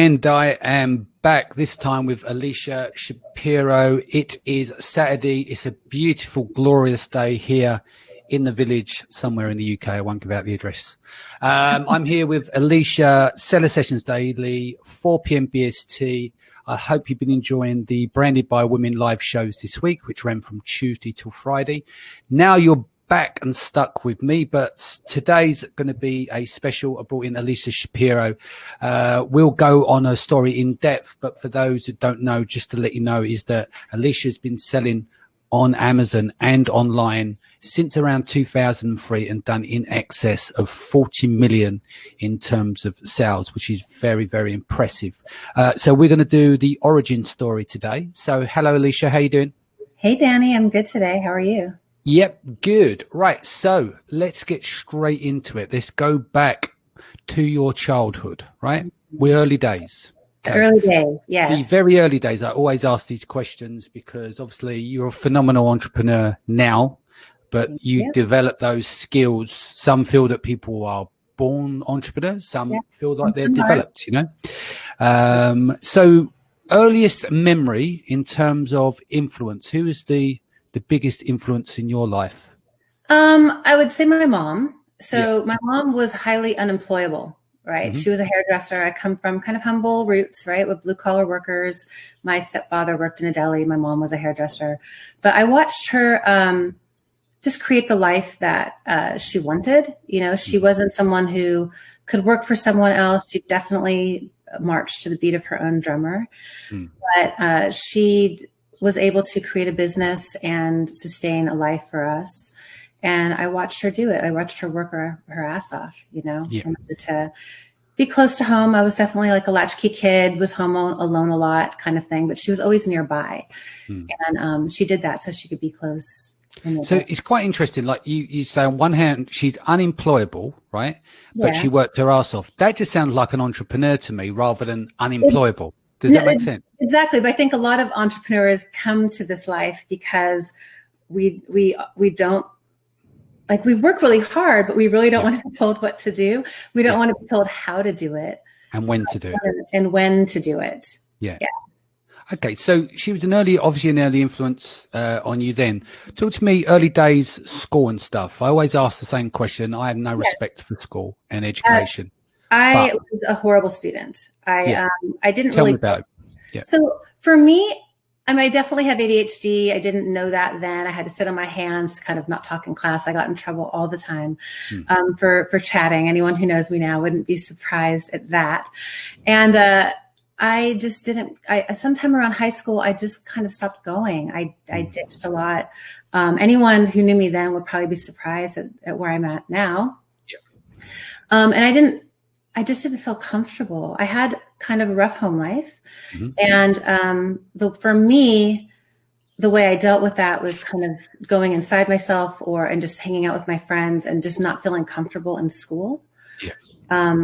And I am back this time with Alycia Shapiro. It is Saturday. It's a beautiful, glorious day here in the village somewhere in the UK. I won't give out the address. I'm here with Alycia, Seller Sessions Daily, 4 p.m. BST. I hope you've been enjoying the Branded by Women live shows this week, which ran from Tuesday till Friday. Now you're back and stuck with me, but today's going to be a special. I brought in Alycia Shapiro. We'll go on her story in depth, but for those that don't know, just to let you know, is that Alycia's been selling on Amazon and online since around 2003 and done in excess of 40 million in terms of sales, which is very, very impressive. So we're going to do the origin story today. So hello, Alycia. How you doing? Hey, Danny. I'm good today. How are you? Yep, good. Right, so let's get straight into it. Let's go back to your childhood, right? We're early days. Okay. Early days, yes. The very early days. I always ask these questions because obviously you're a phenomenal entrepreneur now, but you develop those skills. Some feel that people are born entrepreneurs. Some feel like they're developed, you know? So earliest memory in terms of influence, who is the biggest influence in your life? I would say my mom. So my mom was highly unemployable, right? Mm-hmm. She was a hairdresser. I come from kind of humble roots, right? With blue collar workers. My stepfather worked in a deli. My mom was a hairdresser, but I watched her just create the life that she wanted. You know, she wasn't someone who could work for someone else. She definitely marched to the beat of her own drummer, but she was able to create a business and sustain a life for us. And I watched her do it. I watched her work her ass off, you know, in order to be close to home. I was definitely like a latchkey kid, was home alone a lot kind of thing, but she was always nearby. And she did that so she could be close. So it's quite interesting. Like you say, on one hand, she's unemployable, right? But she worked her ass off. That just sounds like an entrepreneur to me rather than unemployable. Does that make sense? Exactly. But I think a lot of entrepreneurs come to this life because we don't, like, we work really hard, but we really don't want to be told what to do. We don't want to be told how to do it. And when to do it. And when to do it. Yeah. Okay. So she was obviously an early influence on you then. Talk to me, early days, school and stuff. I always ask the same question. I have no respect for school and education. I was a horrible student. I didn't Tell really. me about it. Yeah. So for me, I mean, I definitely have ADHD. I didn't know that then. I had to sit on my hands, kind of not talk in class. I got in trouble all the time for chatting. Anyone who knows me now wouldn't be surprised at that. And I just didn't. Sometime around high school, I just kind of stopped going. I ditched a lot. Anyone who knew me then would probably be surprised at where I'm at now. Yeah. And I just didn't feel comfortable. I had kind of a rough home life. And for me, the way I dealt with that was kind of going inside myself and just hanging out with my friends and just not feeling comfortable in school. Yeah.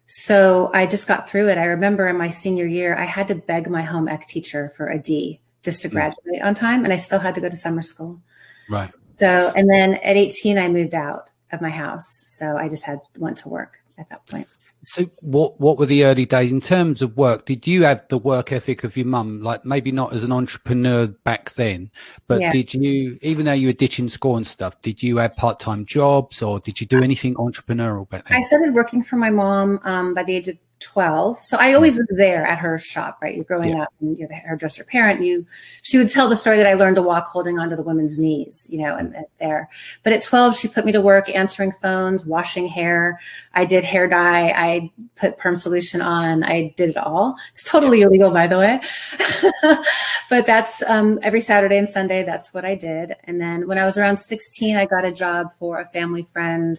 So I just got through it. I remember in my senior year, I had to beg my home ec teacher for a D just to graduate on time. And I still had to go to summer school. Right. So, and then at 18, I moved out of my house. So I just went to work at that point. So what were the early days in terms of work? Did you have the work ethic of your mum? Like, maybe not as an entrepreneur back then, but did you, even though you were ditching school and stuff, did you have part-time jobs or did you do anything entrepreneurial back then? I started working for my mom by the age of 12. So I always was there at her shop, right? You're growing up and you're the hairdresser parent. She would tell the story that I learned to walk holding onto the women's knees, you know, and there. But at 12, she put me to work answering phones, washing hair. I did hair dye. I put perm solution on. I did it all. It's totally illegal, by the way. But that's every Saturday and Sunday, that's what I did. And then when I was around 16, I got a job for a family friend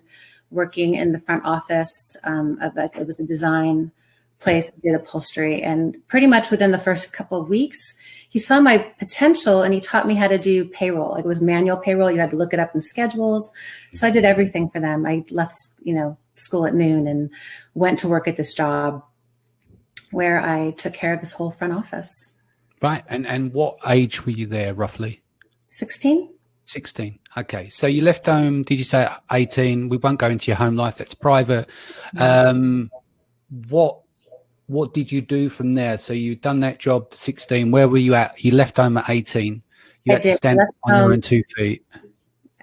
working in the front office it was a design place that did upholstery. And pretty much within the first couple of weeks, he saw my potential and he taught me how to do payroll. Like, it was manual payroll. You had to look it up in schedules. So I did everything for them. I left, school at noon and went to work at this job where I took care of this whole front office. Right. And what age were you there roughly? 16. 16. Okay. So you left home, did you say 18? We won't go into your home life. That's private. What what did you do from there? So you'd done that job at 16. Where were you at? You left home at 18. You had to stand on your own 2 feet.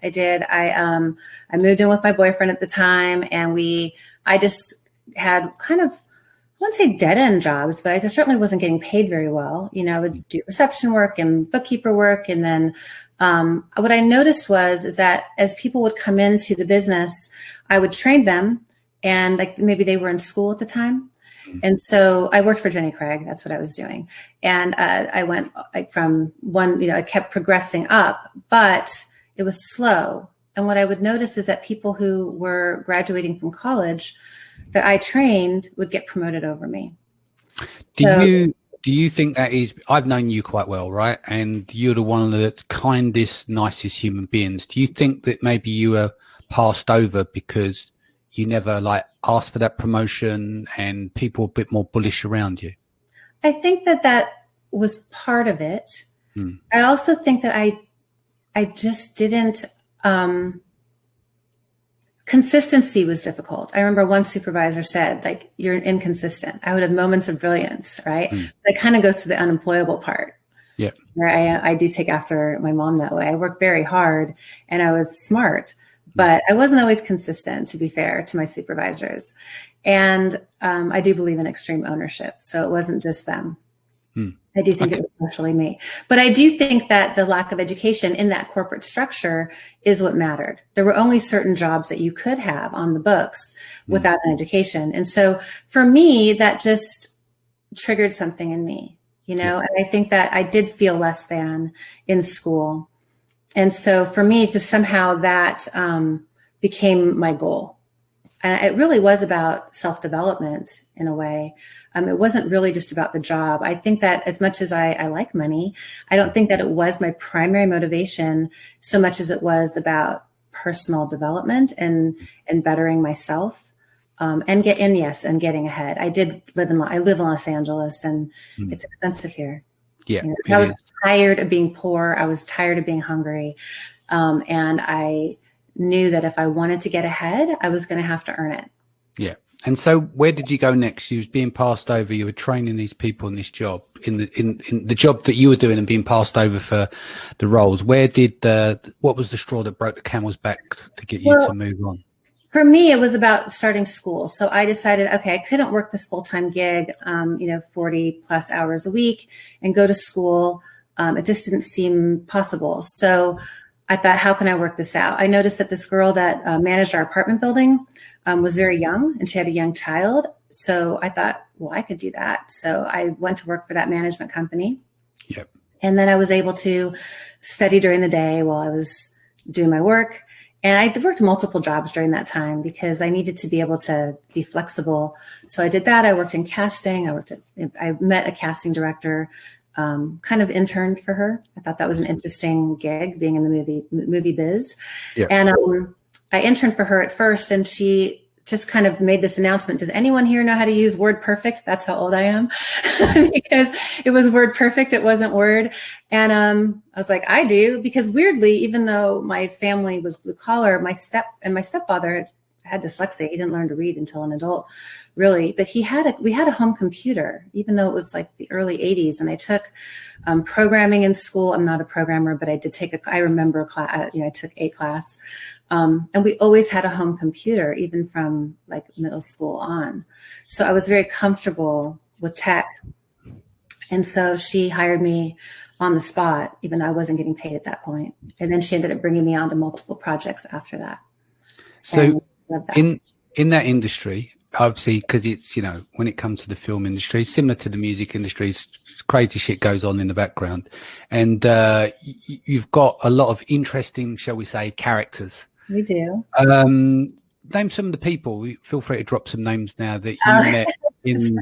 I did. I moved in with my boyfriend at the time, and I just had kind of, I wouldn't say dead end jobs, but I certainly wasn't getting paid very well. You know, I would do reception work and bookkeeper work. And then what I noticed is that as people would come into the business, I would train them, and like maybe they were in school at the time. And so I worked for Jenny Craig. That's what I was doing. And I went like from one, you know, I kept progressing up, but it was slow. And what I would notice is that people who were graduating from college that I trained would get promoted over me. Do you think that is, I've known you quite well, right? And you're one of the kindest, nicest human beings. Do you think that maybe you were passed over because you never like asked for that promotion and people were a bit more bullish around you? I think that was part of it. I also think that I just didn't, consistency was difficult. I remember one supervisor said, like, you're inconsistent. I would have moments of brilliance, right? That kind of goes to the unemployable part. Yeah. Where I do take after my mom that way. I worked very hard and I was smart, but I wasn't always consistent, to be fair to my supervisors. And I do believe in extreme ownership. So it wasn't just them. I do think it was partially me. But I do think that the lack of education in that corporate structure is what mattered. There were only certain jobs that you could have on the books without an education. And so for me, that just triggered something in me, you know, and I think that I did feel less than in school. And so for me, just somehow that became my goal. And it really was about self-development in a way. It wasn't really just about the job. I think that as much as I like money, I don't think that it was my primary motivation so much as it was about personal development and bettering myself and getting ahead. I live in Los Angeles, and it's expensive here. Yeah, you know, I was tired of being poor. I was tired of being hungry. And I knew that if I wanted to get ahead, I was going to have to earn it. Yeah. And so where did you go next? You was being passed over. You were training these people in this job, in the job that you were doing and being passed over for the roles. What was the straw that broke the camel's back to get you to move on? For me, it was about starting school. So I decided, okay, I couldn't work this full-time gig, 40 plus hours a week and go to school. It just didn't seem possible. So I thought, how can I work this out? I noticed that this girl that managed our apartment building was very young, and she had a young child. So I thought, well, I could do that. So I went to work for that management company. Yep. And then I was able to study during the day while I was doing my work. And I worked multiple jobs during that time because I needed to be able to be flexible. So I did that. I worked in casting. I met a casting director, kind of interned for her. I thought that was an interesting gig, being in the movie biz. Yep. And I interned for her at first, and she just kind of made this announcement. Does anyone here know how to use WordPerfect? That's how old I am. Because it was WordPerfect. It wasn't Word. And I was like, I do. Because weirdly, even though my family was blue collar, my stepfather had dyslexia. He didn't learn to read until an adult, really. But we had a home computer, even though it was like the early 80s. And I took programming in school. I'm not a programmer, but I did I remember a class, I took a class. And we always had a home computer, even from like middle school on. So I was very comfortable with tech. And so she hired me on the spot, even though I wasn't getting paid at that point. And then she ended up bringing me on to multiple projects after that. So in that industry, obviously, because it's, when it comes to the film industry, similar to the music industry, crazy shit goes on in the background. And you've got a lot of interesting, shall we say, characters. We do. Name some of the people. Feel free to drop some names now that you met in.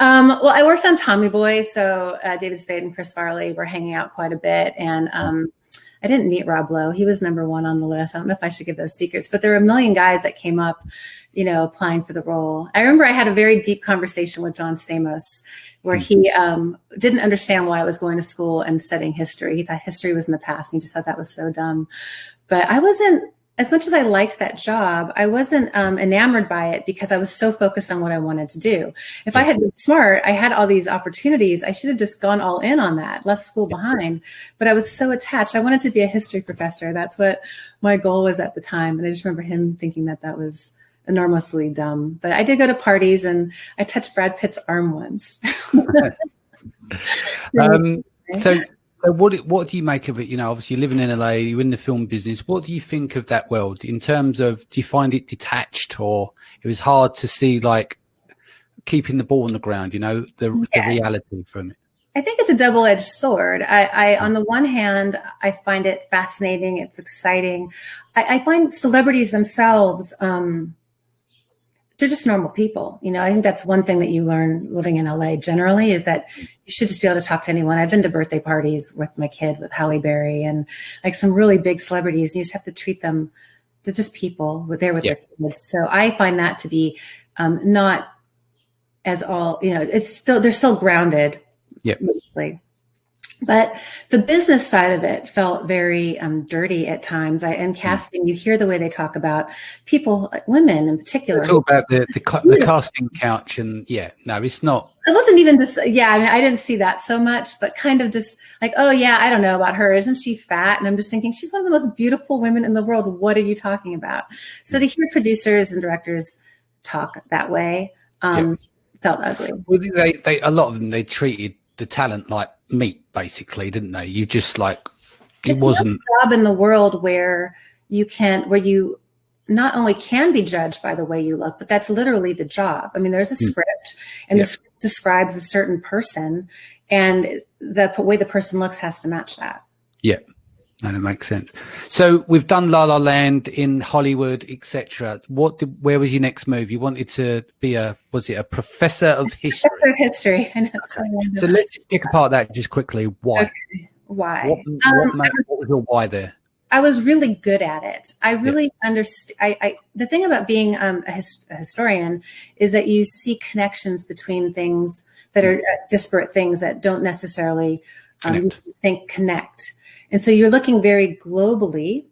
Well, I worked on Tommy Boy, so David Spade and Chris Farley were hanging out quite a bit, and I didn't meet Rob Lowe. He was number one on the list. I don't know if I should give those secrets, but there were a million guys that came up, applying for the role. I remember I had a very deep conversation with John Stamos, where he didn't understand why I was going to school and studying history. He thought history was in the past, and he just thought that was so dumb. But I wasn't as much as I liked that job, I wasn't enamored by it because I was so focused on what I wanted to do. If I had been smart, I had all these opportunities. I should have just gone all in on that, left school behind. But I was so attached. I wanted to be a history professor. That's what my goal was at the time. And I just remember him thinking that that was enormously dumb. But I did go to parties, and I touched Brad Pitt's arm once. So what do you make of it? You know, obviously you're living in LA, you're in the film business. What do you think of that world in terms of, do you find it detached, or it was hard to see, like, keeping the ball on the ground, you know, the reality from it? I think it's a double-edged sword. I on the one hand, I find it fascinating. It's exciting. I find celebrities themselves, they're just normal people. You know, I think that's one thing that you learn living in LA generally, is that you should just be able to talk to anyone. I've been to birthday parties with my kid, with Halle Berry, and like some really big celebrities. You just have to treat them, they're just people. They're with their kids. So I find that to be not as all, you know, it's still, they're still grounded. Yep. Mostly. But the business side of it felt very dirty at times. In casting, you hear the way they talk about people, women in particular. It's all about the casting couch, and no, it's not. It wasn't even just, I mean, I didn't see that so much, but kind of just like, oh yeah, I don't know about her. Isn't she fat? And I'm just thinking, she's one of the most beautiful women in the world. What are you talking about? So to hear producers and directors talk that way felt ugly. Well, they a lot of them, they treated the talent like meat, basically, didn't they? You just like, it wasn't a job in the world where you not only can be judged by the way you look, but that's literally the job. I mean, there's a script, and the script describes a certain person, and the way the person looks has to match that. Yeah. And it makes sense. So we've done La La Land in Hollywood, etc. Where was your next move? You wanted to be was it a professor of history? Professor of history. I know. So let's pick apart that just quickly. Why? Okay. Why? What was your why there? I was really good at it. I really understand. The thing about being a historian is that you see connections between things that are disparate things that don't necessarily connect. And so you're looking very globally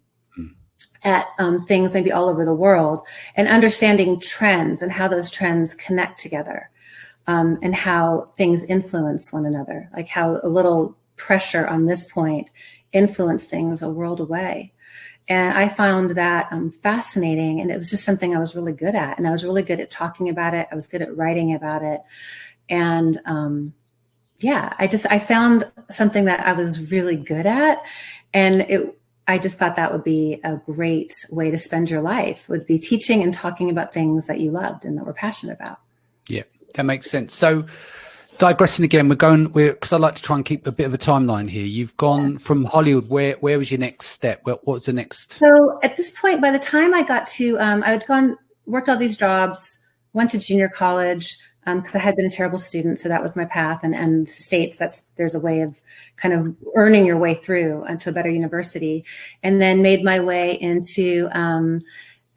at things maybe all over the world, and understanding trends and how those trends connect together, and how things influence one another, like how a little pressure on this point influence things a world away. And I found that fascinating, and it was just something I was really good at. And I was really good at talking about it. I was good at writing about it. And I found something that I was really good at, and I just thought that would be a great way to spend your life, would be teaching and talking about things that you loved and that were passionate about. Yeah, that makes sense. So digressing again, because I like to try and keep a bit of a timeline here. You've gone from Hollywood. Where was your next step? What was the next? So at this point, by the time I got to, I had worked all these jobs, went to junior college, because I had been a terrible student. So that was my path. And the States, there's a way of kind of earning your way through into a better university, and then made my way into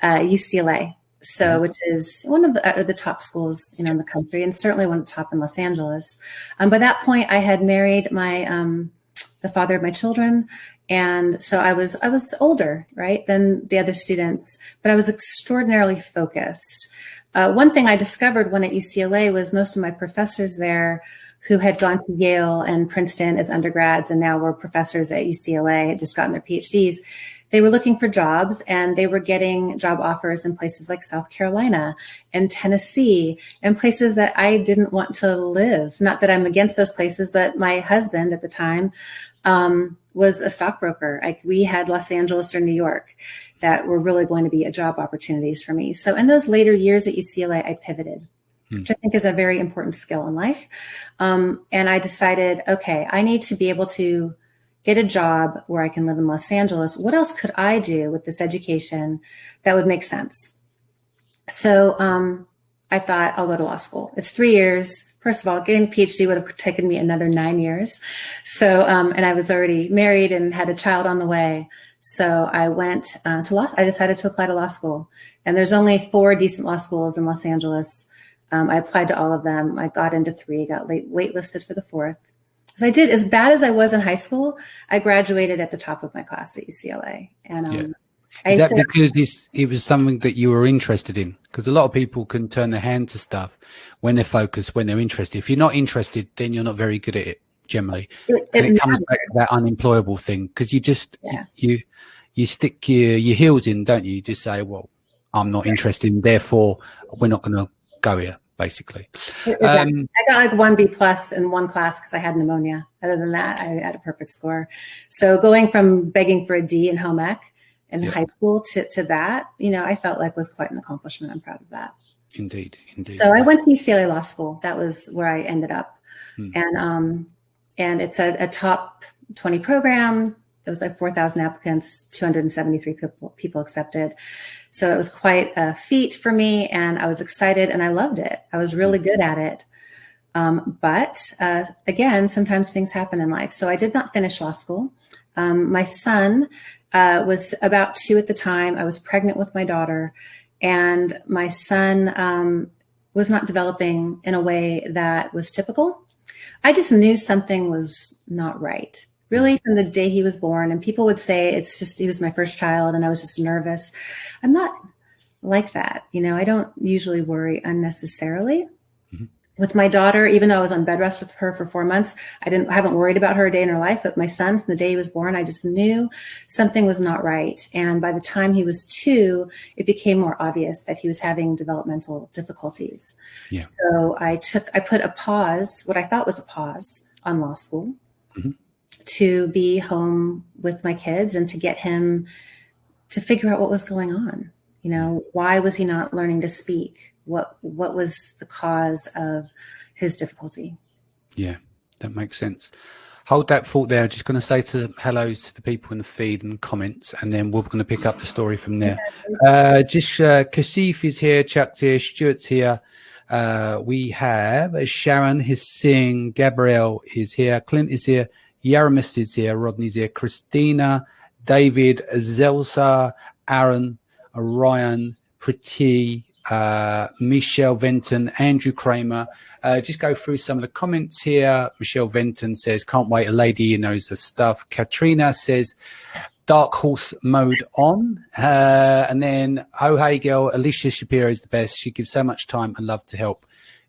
UCLA. So, which is one of the top schools, in the country, and certainly one of the top in Los Angeles. By that point, I had married the father of my children. And so I was older, right, than the other students, but I was extraordinarily focused. One thing I discovered when at UCLA was most of my professors there, who had gone to Yale and Princeton as undergrads and now were professors at UCLA, had just gotten their PhDs. They were looking for jobs, and they were getting job offers in places like South Carolina and Tennessee, and places that I didn't want to live. Not that I'm against those places, but my husband at the time was a stockbroker. We had Los Angeles or New York that were really going to be job opportunities for me. So in those later years at UCLA, I pivoted, which I think is a very important skill in life. And I decided, okay, I need to be able to get a job where I can live in Los Angeles. What else could I do with this education that would make sense? So I thought, I'll go to law school. It's 3 years. First of all, getting a PhD would have taken me another 9 years. So, and I was already married and had a child on the way. So I went to I decided to apply to law school. And there's only 4 decent law schools in Los Angeles. I applied to all of them. I got into 3, got waitlisted for the 4th. As I did, as bad as I was in high school, I graduated at the top of my class at UCLA. And Is that because it was something that you were interested in? Because a lot of people can turn their hand to stuff when they're focused, when they're interested. If you're not interested, then you're not very good at it generally. And it comes back to that unemployable thing, because you just, you stick your heels in, don't you? You just say, well, I'm not interested, therefore we're not going to go here, basically. I got like 1 B+ in one class because I had pneumonia. Other than that, I had a perfect score. So going from begging for a D in home ec in high school to that, you know, I felt like was quite an accomplishment. I'm proud of that. Indeed, indeed. So I went to UCLA Law School. That was where I ended up. And it's a top 20 program. It was like 4,000 applicants, 273 people accepted. So it was quite a feat for me, and I was excited and I loved it. I was really good at it. But again, sometimes things happen in life. So I did not finish law school. My son was about 2 at the time. I was pregnant with my daughter, and my son was not developing in a way that was typical. I just knew something was not right, really, from the day he was born. And people would say it's just, he was my first child and I was just nervous. I'm not like that. You know, I don't usually worry unnecessarily. With my daughter, even though I was on bed rest with her for 4 months, I haven't worried about her a day in her life. But my son, from the day he was born, I just knew something was not right. And by the time he was 2, it became more obvious that he was having developmental difficulties. Yeah. So I put a pause, what I thought was a pause, on law school to be home with my kids and to get him to figure out what was going on. You know, why was he not learning to speak? What was the cause of his difficulty? Yeah, that makes sense. Hold that thought there. I'm just going to say hellos to the people in the feed and comments, and then we're going to pick up the story from there. Kasif is here, Chuck's here, Stuart's here. We have Sharon Hissing, Gabrielle is here, Clint is here, Yaramis is here, Rodney's here, Christina, David, Zelsa, Aaron, Ryan, Pretty, Michelle Venton, Andrew Kramer. Just go through some of the comments here. Michelle Venton says, can't wait, a lady who knows her stuff. Katrina says, dark horse mode on. And then, oh, hey girl, Alycia Shapiro is the best. She gives so much time and love to help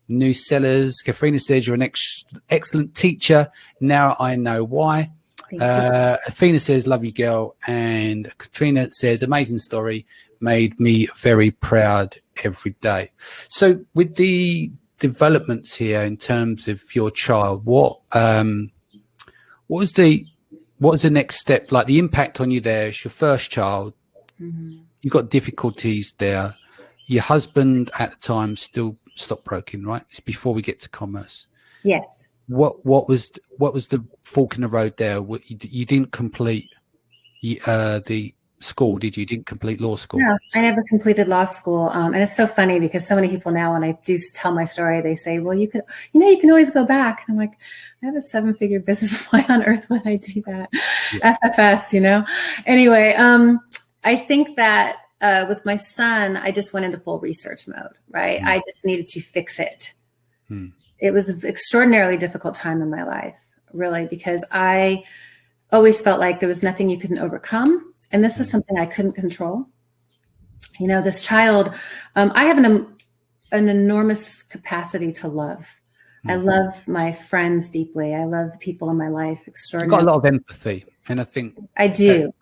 new sellers. Katharina says, you're an excellent teacher. Now I know why. Athena says, love you girl. And Katrina says, amazing story, made me very proud every day. So with the developments here in terms of your child, what was the next step, like the impact on you there? It's your first child. You got difficulties there. Your husband at the time still stockbroking, right? It's before we get to commerce. Yes. What was the fork in the road there? You didn't complete the school, did you? Didn't complete law school? No, I never completed law school. And it's so funny because so many people now, when I do tell my story, they say, well, you can always go back. And I'm like, I have a 7-figure business. Why on earth would I do that? Yeah. FFS, you know? Anyway, I think that with my son, I just went into full research mode, right? I just needed to fix it. It was an extraordinarily difficult time in my life, really, because I always felt like there was nothing you couldn't overcome. And this was something I couldn't control. You know, this child, I have an enormous capacity to love. I love my friends deeply. I love the people in my life extraordinarily. You've got a lot of empathy. And I think I do.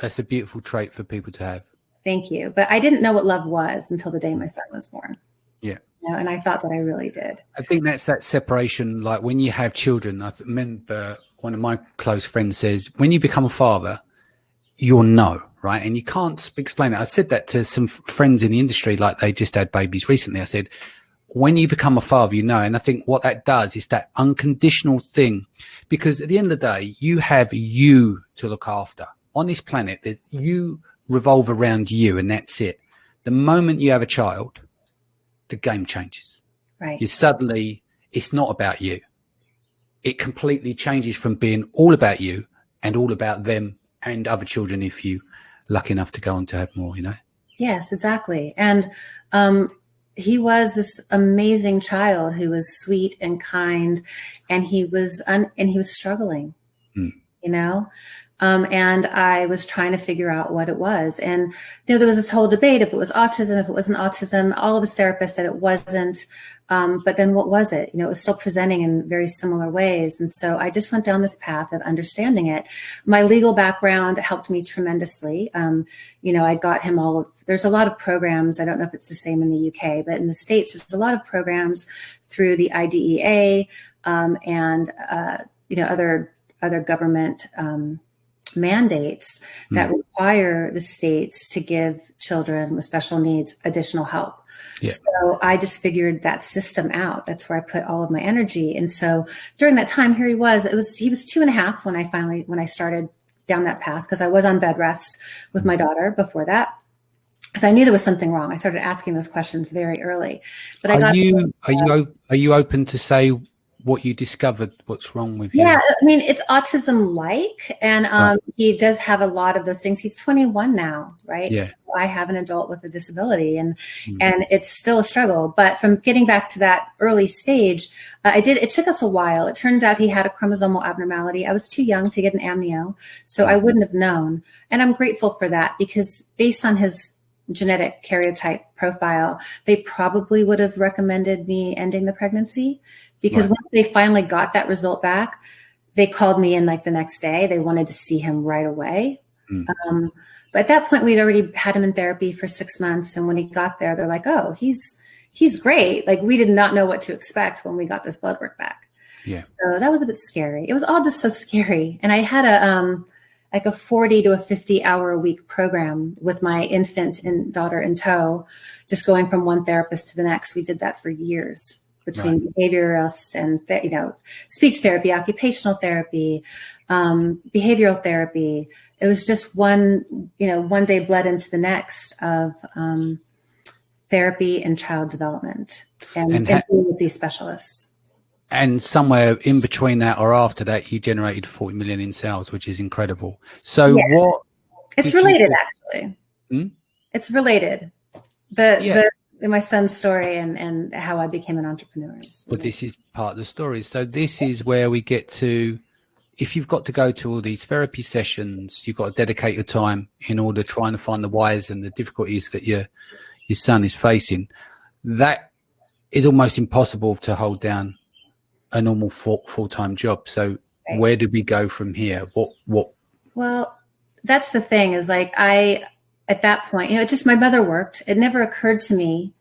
That's a beautiful trait for people to have. Thank you. But I didn't know what love was until the day my son was born. Yeah. You know, and I thought that I really did. I think that's that separation. Like when you have children, I remember one of my close friends says, when you become a father, you'll know, right? And you can't explain it. I said that to some friends in the industry, like they just had babies recently. I said, when you become a father, you know. And I think what that does is that unconditional thing, because at the end of the day, you have you to look after on this planet. You revolve around you, and that's it. The moment you have a child, the game changes. Right. You suddenly, it's not about you. It completely changes from being all about you and all about them and other children, if you lucky enough to go on to have more, you know? Yes, exactly. And he was this amazing child who was sweet and kind, and he was struggling, you know? And I was trying to figure out what it was. And there was this whole debate if it was autism, if it wasn't autism. All of his therapists said it wasn't. But then what was it? It was still presenting in very similar ways. And so I just went down this path of understanding it. My legal background helped me tremendously. I got him there's a lot of programs. I don't know if it's the same in the UK, but in the States, there's a lot of programs through the IDEA and other government mandates that require the states to give children with special needs additional help. Yeah. So I just figured that system out. That's where I put all of my energy. And so during that time, he was 2.5 when I started down that path, because I was on bed rest with my daughter before that. Because I knew there was something wrong. I started asking those questions very early. But are you open to say what you discovered, what's wrong with you? Yeah, I mean, it's autism-like, and he does have a lot of those things. He's 21 now, right? Yeah. So I have an adult with a disability, and it's still a struggle. But from getting back to that early stage, it took us a while. It turns out he had a chromosomal abnormality. I was too young to get an amnio, so I wouldn't have known. And I'm grateful for that, because based on his genetic karyotype profile, they probably would have recommended me ending the pregnancy. Because once they finally got that result back, they called me in like the next day. They wanted to see him right away. But at that point, we'd already had him in therapy for 6 months. And when he got there, they're like, oh, he's great. Like, we did not know what to expect when we got this blood work back. Yeah. So that was a bit scary. It was all just so scary. And I had a 40 to a 50 hour a week program with my infant and daughter in tow, just going from one therapist to the next. We did that for years. Between behavioralists and speech therapy, occupational therapy, behavioral therapy. It was just one day bled into the next of therapy and child development and being with these specialists. And somewhere in between that or after that, you generated 40 million in sales, which is incredible. So what? It's related, actually. It's related. My son's story and how I became an entrepreneur. But this is part of the story. So this is where we get to, if you've got to go to all these therapy sessions, you've got to dedicate your time in order trying to find the whys and the difficulties that your son is facing. That is almost impossible to hold down a normal full-time job. So where do we go from here? What? Well, that's the thing is at that point, it's just my mother worked. It never occurred to me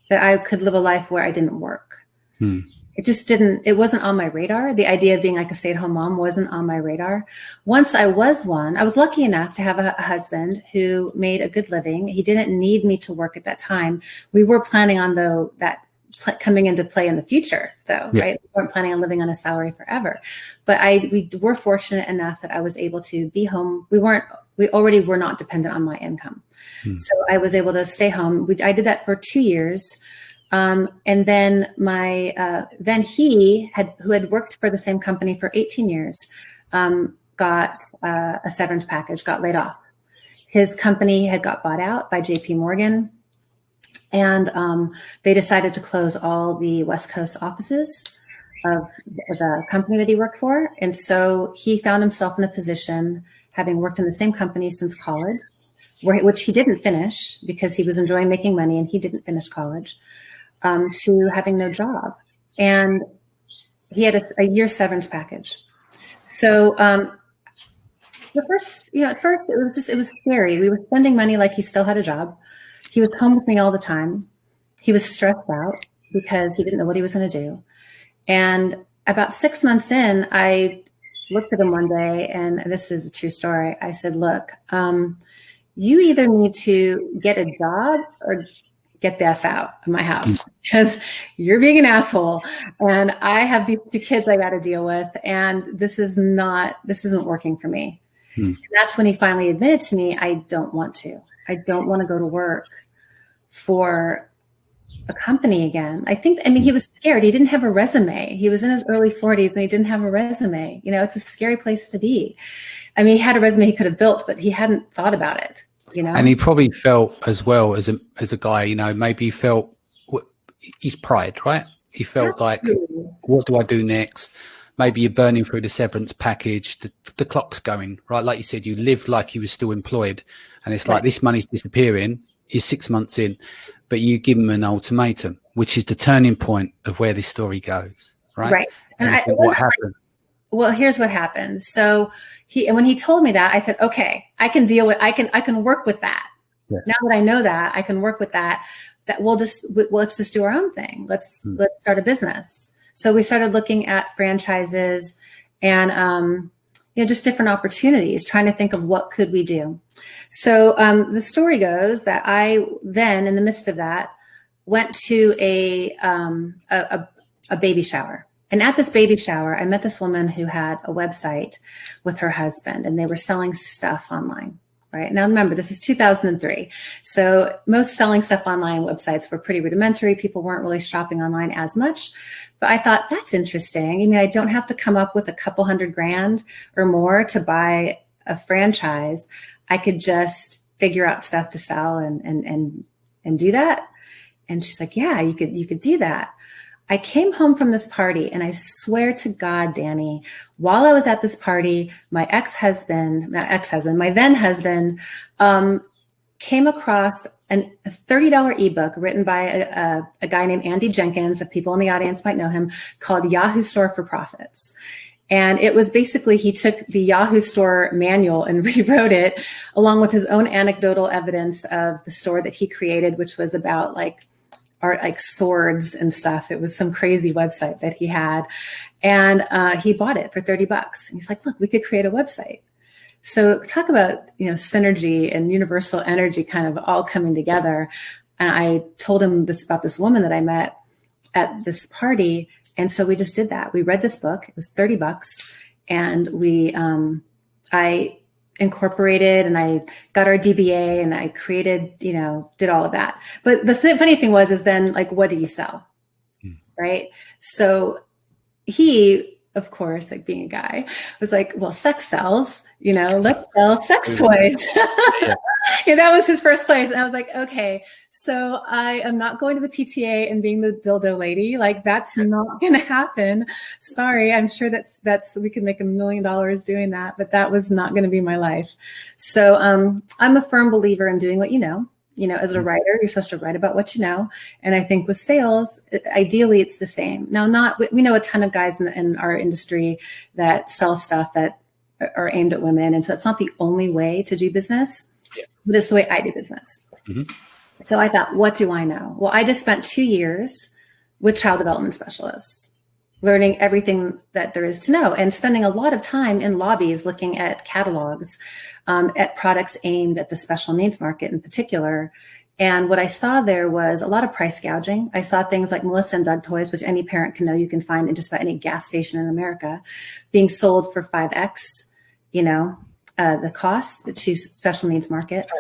that I could live a life where I didn't work. It wasn't on my radar. The idea of being like a stay-at-home mom wasn't on my radar. Once I was one, I was lucky enough to have a husband who made a good living. He didn't need me to work at that time. We were planning on that coming into play in the future, though, right? We weren't planning on living on a salary forever. But we were fortunate enough that I was able to be home. We already were not dependent on my income. So I was able to stay home. I did that for 2 years. And then who had worked for the same company for 18 years, got a severance package, got laid off. His company had got bought out by JP Morgan. And they decided to close all the West Coast offices of the company that he worked for. And so he found himself in a position, having worked in the same company since college, which he didn't finish because he was enjoying making money and he didn't finish college, to having no job. And he had a year severance package. So at first it was scary. We were spending money like he still had a job. He was home with me all the time. He was stressed out because he didn't know what he was going to do. And about 6 months in, I looked at him one day, and this is a true story. I said, look, you either need to get a job or get the F out of my house because you're being an asshole. And I have these 2 kids I got to deal with. And this isn't working for me. And that's when he finally admitted to me, I don't want to go to work for a company again. He was scared. He didn't have a resume. He was in his early 40s and he didn't have a resume. It's a scary place to be. He had a resume he could have built, but he hadn't thought about it, And he probably felt as well as a guy, maybe he felt his pride, right? He felt like, what do I do next? maybe you're burning through the severance package, the clock's going, right? Like you said, you lived like you were still employed, and it's like this money's disappearing, you're 6 months in, but you give them an ultimatum, which is the turning point of where this story goes, right? Right. And what happened? Well, here's what happened. So when he told me that, I said, okay, I can work with that. Yeah. Now that I know that, I can work with that. That let's just do our own thing. Let's start a business. So we started looking at franchises and, just different opportunities, trying to think of what could we do. So the story goes that I then, in the midst of that, went to a baby shower. And at this baby shower, I met this woman who had a website with her husband, and they were selling stuff online. Right. Now, remember, this is 2003. So most selling stuff online websites were pretty rudimentary. People weren't really shopping online as much. But I thought, that's interesting. I mean, I don't have to come up with a couple $100,000 or more to buy a franchise. I could just figure out stuff to sell and do that. And she's like, yeah, you could do that. I came home from this party, and I swear to God, Danny, while I was at this party, my then husband, came across a $30 ebook written by a guy named Andy Jenkins, if people in the audience might know him, called Yahoo Store for Profits. And it was basically, he took the Yahoo Store manual and rewrote it along with his own anecdotal evidence of the store that he created, which was about art, like swords and stuff. It was some crazy website that he had. And he bought it for $30. And he's like, look, we could create a website. So talk about, synergy and universal energy kind of all coming together. And I told him about this woman that I met at this party. And so we just did that. We read this book. It was $30. And I incorporated, and I got our DBA, and I created, did all of that. But the funny thing is then, like, what do you sell? Right. So he, of course, like being a guy, was like, well, sex sells, let's sell sex toys. Yeah, that was his first place. And I was like, okay, so I am not going to the PTA and being the dildo lady. Like, that's not going to happen. Sorry. I'm sure we could make $1 million doing that, but that was not going to be my life. So, I'm a firm believer in doing what you know, as a writer, you're supposed to write about what you know. And I think with sales, ideally it's the same. Now, we know a ton of guys in our industry that sell stuff that are aimed at women. And so it's not the only way to do business. Yeah. But it's the way I do business. Mm-hmm. So I thought, what do I know? Well, I just spent 2 years with child development specialists, learning everything that there is to know, and spending a lot of time in lobbies looking at catalogs, at products aimed at the special needs market in particular. And what I saw there was a lot of price gouging. I saw things like Melissa and Doug toys, which any parent can know you can find in just about any gas station in America, being sold for 5x, the cost to special needs markets.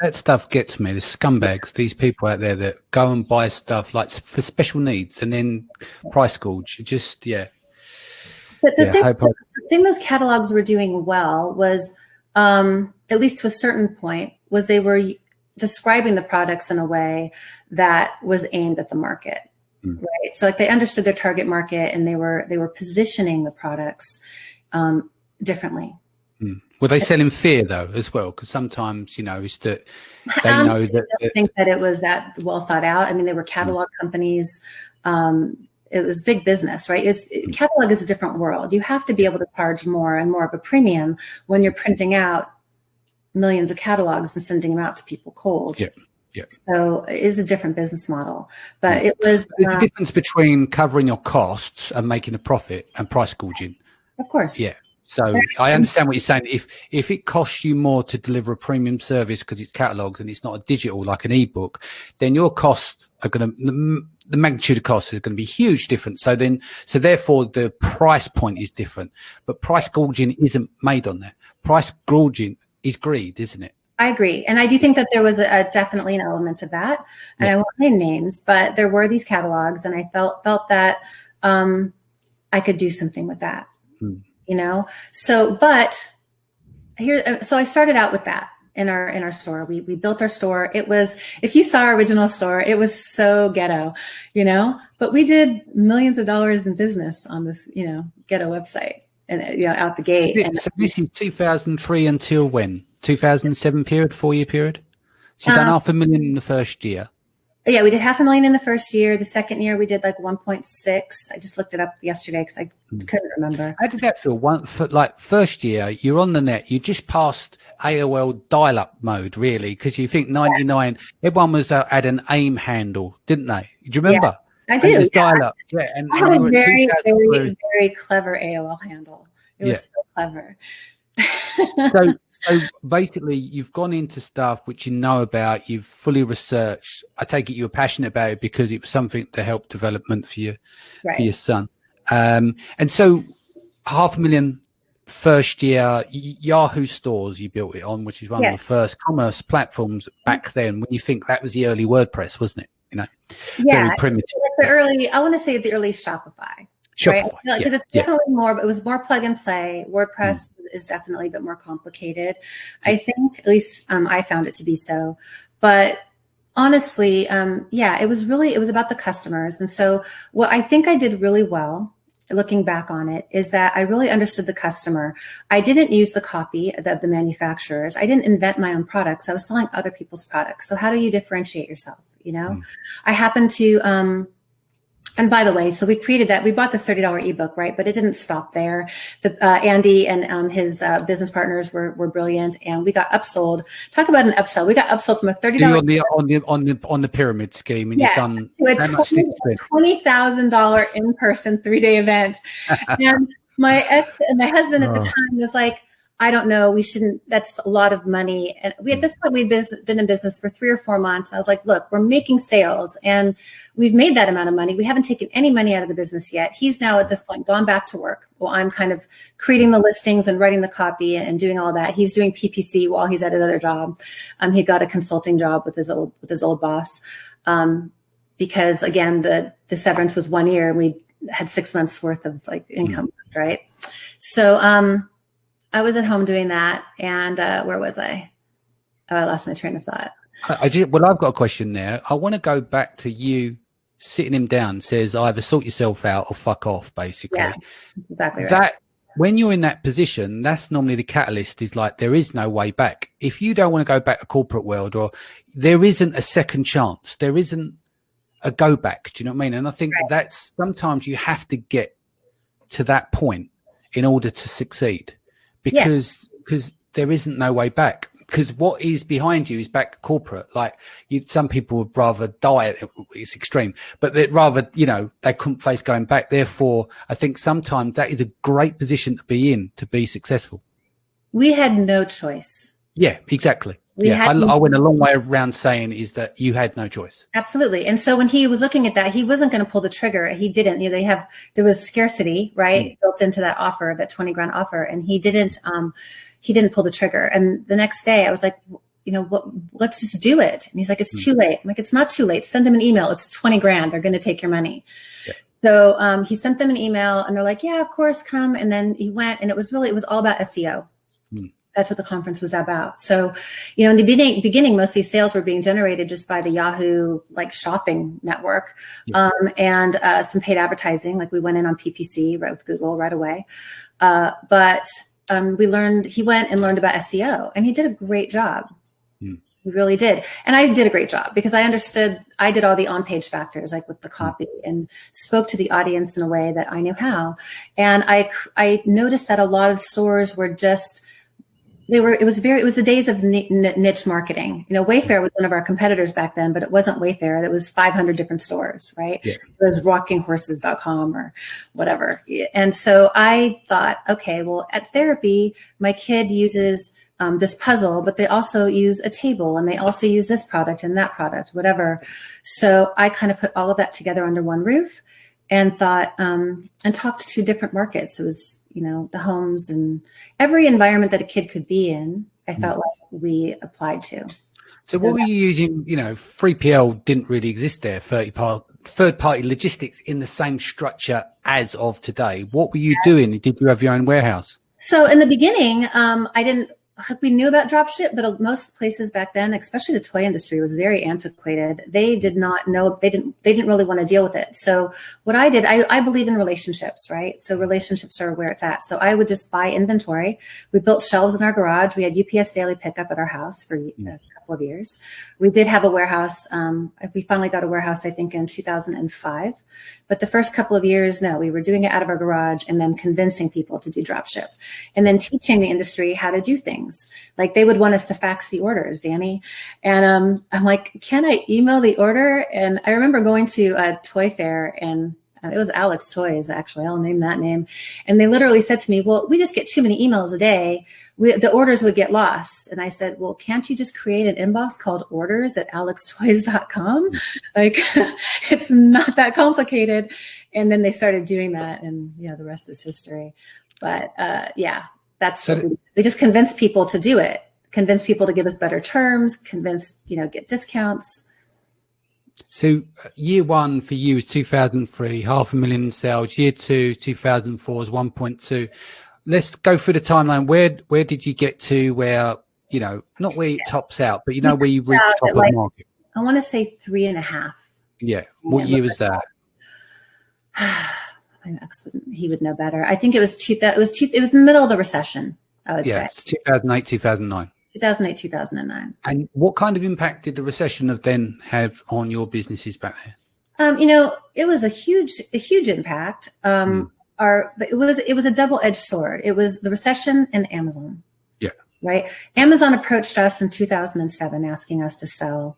That stuff gets me. The scumbags, these people out there that go and buy stuff like for special needs and then price gouge. Just, yeah. But the thing those catalogs were doing well was, at least to a certain point, was they were describing the products in a way that was aimed at the market, right? So like they understood their target market, and they were positioning the products differently. Were they selling fear though as well? Because sometimes, it's that they know that. I think that it was that well thought out. I mean, they were catalog companies. It was big business, right? Catalog is a different world. You have to be able to charge more and more of a premium when you're printing out millions of catalogs and sending them out to people cold. Yeah. Yeah. So it is a different business model, but it was the difference between covering your costs and making a profit and price gouging. Of course. Yeah. So I understand what you're saying. If it costs you more to deliver a premium service because it's catalogs and it's not a digital like an ebook, then your costs are going to, the magnitude of costs is going to be huge different. So therefore the price point is different, but price gouging isn't made on that. Price gouging is greed, isn't it? I agree. And I do think that there was definitely an element of that. And I won't name names, but there were these catalogs, and I felt that I could do something with that. So I started out with that. in our store. We built our store. It was, if you saw our original store, it was so ghetto, but we did millions of dollars in business on this, ghetto website and, out the gate. So this is 2003 until when? 2007 period, 4-year period? So you've done $500,000 in the first year. Yeah, we did $500,000 in the first year. The second year we did like 1.6. I just looked it up yesterday because I couldn't remember. How did that feel? First year, you're on the net. You just passed AOL dial-up mode, really, because you think 99. Everyone had an AIM handle, didn't they? Do you remember? Yeah, I do. It was dial-up. Yeah, and I had you a were very, very, very clever AOL handle. It was so clever. So basically, you've gone into stuff which you know about, you've fully researched. I take it you were passionate about it because it was something to help development for your son. And so $500,000 first year, Yahoo stores you built it on, which is one of the first commerce platforms back then. When you think that was the early WordPress, wasn't it? Very primitive. I want to say the early Shopify. Right? Because it's definitely more, it was more plug and play. WordPress is definitely a bit more complicated. I think, at least I found it to be so. But honestly, it was about the customers. And so what I think I did really well, looking back on it, is that I really understood the customer. I didn't use the copy of the manufacturers. I didn't invent my own products. I was selling other people's products. So how do you differentiate yourself? I happened to, and by the way, so we created that. We bought this $30 ebook, right? But it didn't stop there. Andy and his business partners were brilliant, and we got upsold. Talk about an upsell. We got upsold from a $30. So on the pyramid scheme, and you've done to a $20,000 in-person 3-day event. And my husband at the time was like, I don't know, we shouldn't, that's a lot of money. And at this point, we'd been in business for 3 or 4 months. And I was like, look, we're making sales and we've made that amount of money. We haven't taken any money out of the business yet. He's now at this point gone back to work. Well, I'm kind of creating the listings and writing the copy and doing all that. He's doing PPC while he's at another job. He got a consulting job with his old boss. Because again, the severance was 1 year and we had 6 months worth of income, right? So, I was at home doing that. And where was I? Oh, I lost my train of thought. I've got a question there. I want to go back to you sitting him down, says either sort yourself out or fuck off, basically. Yeah, exactly right. That, when you're in that position, that's normally the catalyst, is like, there is no way back. If you don't want to go back to corporate world, or there isn't a second chance, there isn't a go back. Do you know what I mean? And I think that's, sometimes you have to get to that point in order to succeed. Because there isn't no way back. Because what is behind you is back corporate. Like some people would rather die. It's extreme, but they'd rather, they couldn't face going back. Therefore, I think sometimes that is a great position to be in to be successful. We had no choice. Yeah, exactly. I went a long way around saying is that you had no choice. Absolutely. And so when he was looking at that, he wasn't going to pull the trigger. He didn't. There was scarcity, right, built into that offer, that $20,000 offer, and he didn't pull the trigger. And the next day, I was like, let's just do it. And he's like, it's too late. I'm like, it's not too late. Send him an email. It's $20,000. They're going to take your money. Yeah. So he sent them an email, and they're like, yeah, of course, come. And then he went, and it was all about SEO. That's what the conference was about. So, in the beginning, most of these sales were being generated just by the Yahoo shopping network, and some paid advertising. Like we went in on PPC right with Google right away. But he went and learned about SEO, and he did a great job. He really did. And I did a great job because I did all the on-page factors, like with the copy, and spoke to the audience in a way that I knew how. And I noticed that a lot of stores were just, it was the days of niche marketing. Wayfair was one of our competitors back then, but it wasn't Wayfair. It was 500 different stores, right? Yeah. It was rockinghorses.com or whatever. And so I thought, okay, well, at therapy, my kid uses this puzzle, but they also use a table, and they also use this product and that product, whatever. So I kind of put all of that together under one roof and thought, and talked to different markets. It was, the homes and every environment that a kid could be in, I felt like we applied to. So what were you using? 3PL didn't really exist there, third-party logistics in the same structure as of today. What were you doing? Did you have your own warehouse? So in the beginning, I didn't. we knew about dropship, but most places back then, especially the toy industry, was very antiquated. They did not know, they didn't really want to deal with it. So what I did, I believe in relationships, right? So relationships are where it's at. So I would just buy inventory. We built shelves in our garage. We had UPS daily pickup at our house for a couple of years. We did have a warehouse. We finally got a warehouse, I think, in 2005. But the first couple of years, no, we were doing it out of our garage and then convincing people to do dropship and then teaching the industry how to do things. Like they would want us to fax the orders, Danny. And I'm like, can I email the order? And I remember going to a toy fair, and it was Alex Toys, actually. I'll name that name. And they literally said to me, well, we just get too many emails a day. The orders would get lost. And I said, well, can't you just create an inbox called orders@alextoys.com? Like, it's not that complicated. And then they started doing that, and the rest is history. But that's so we just convinced people to do it, convince people to give us better terms, get discounts. So year one for you was 2003, 500,000 in sales. Year two, 2004 is 1.2. Let's go through the timeline. Where did you get to where, not where it tops out, but where you reach top of the market? I want to say 3.5. Yeah. What year was that? My ex, he would know better. I think it was it was in the middle of the recession, I would say. It's 2008, 2009. 2008, 2009. And what kind of impact did the recession have on your businesses back there? It was a huge impact. But it was a double-edged sword. It was the recession and Amazon. Yeah. Right. Amazon approached us in 2007, asking us to sell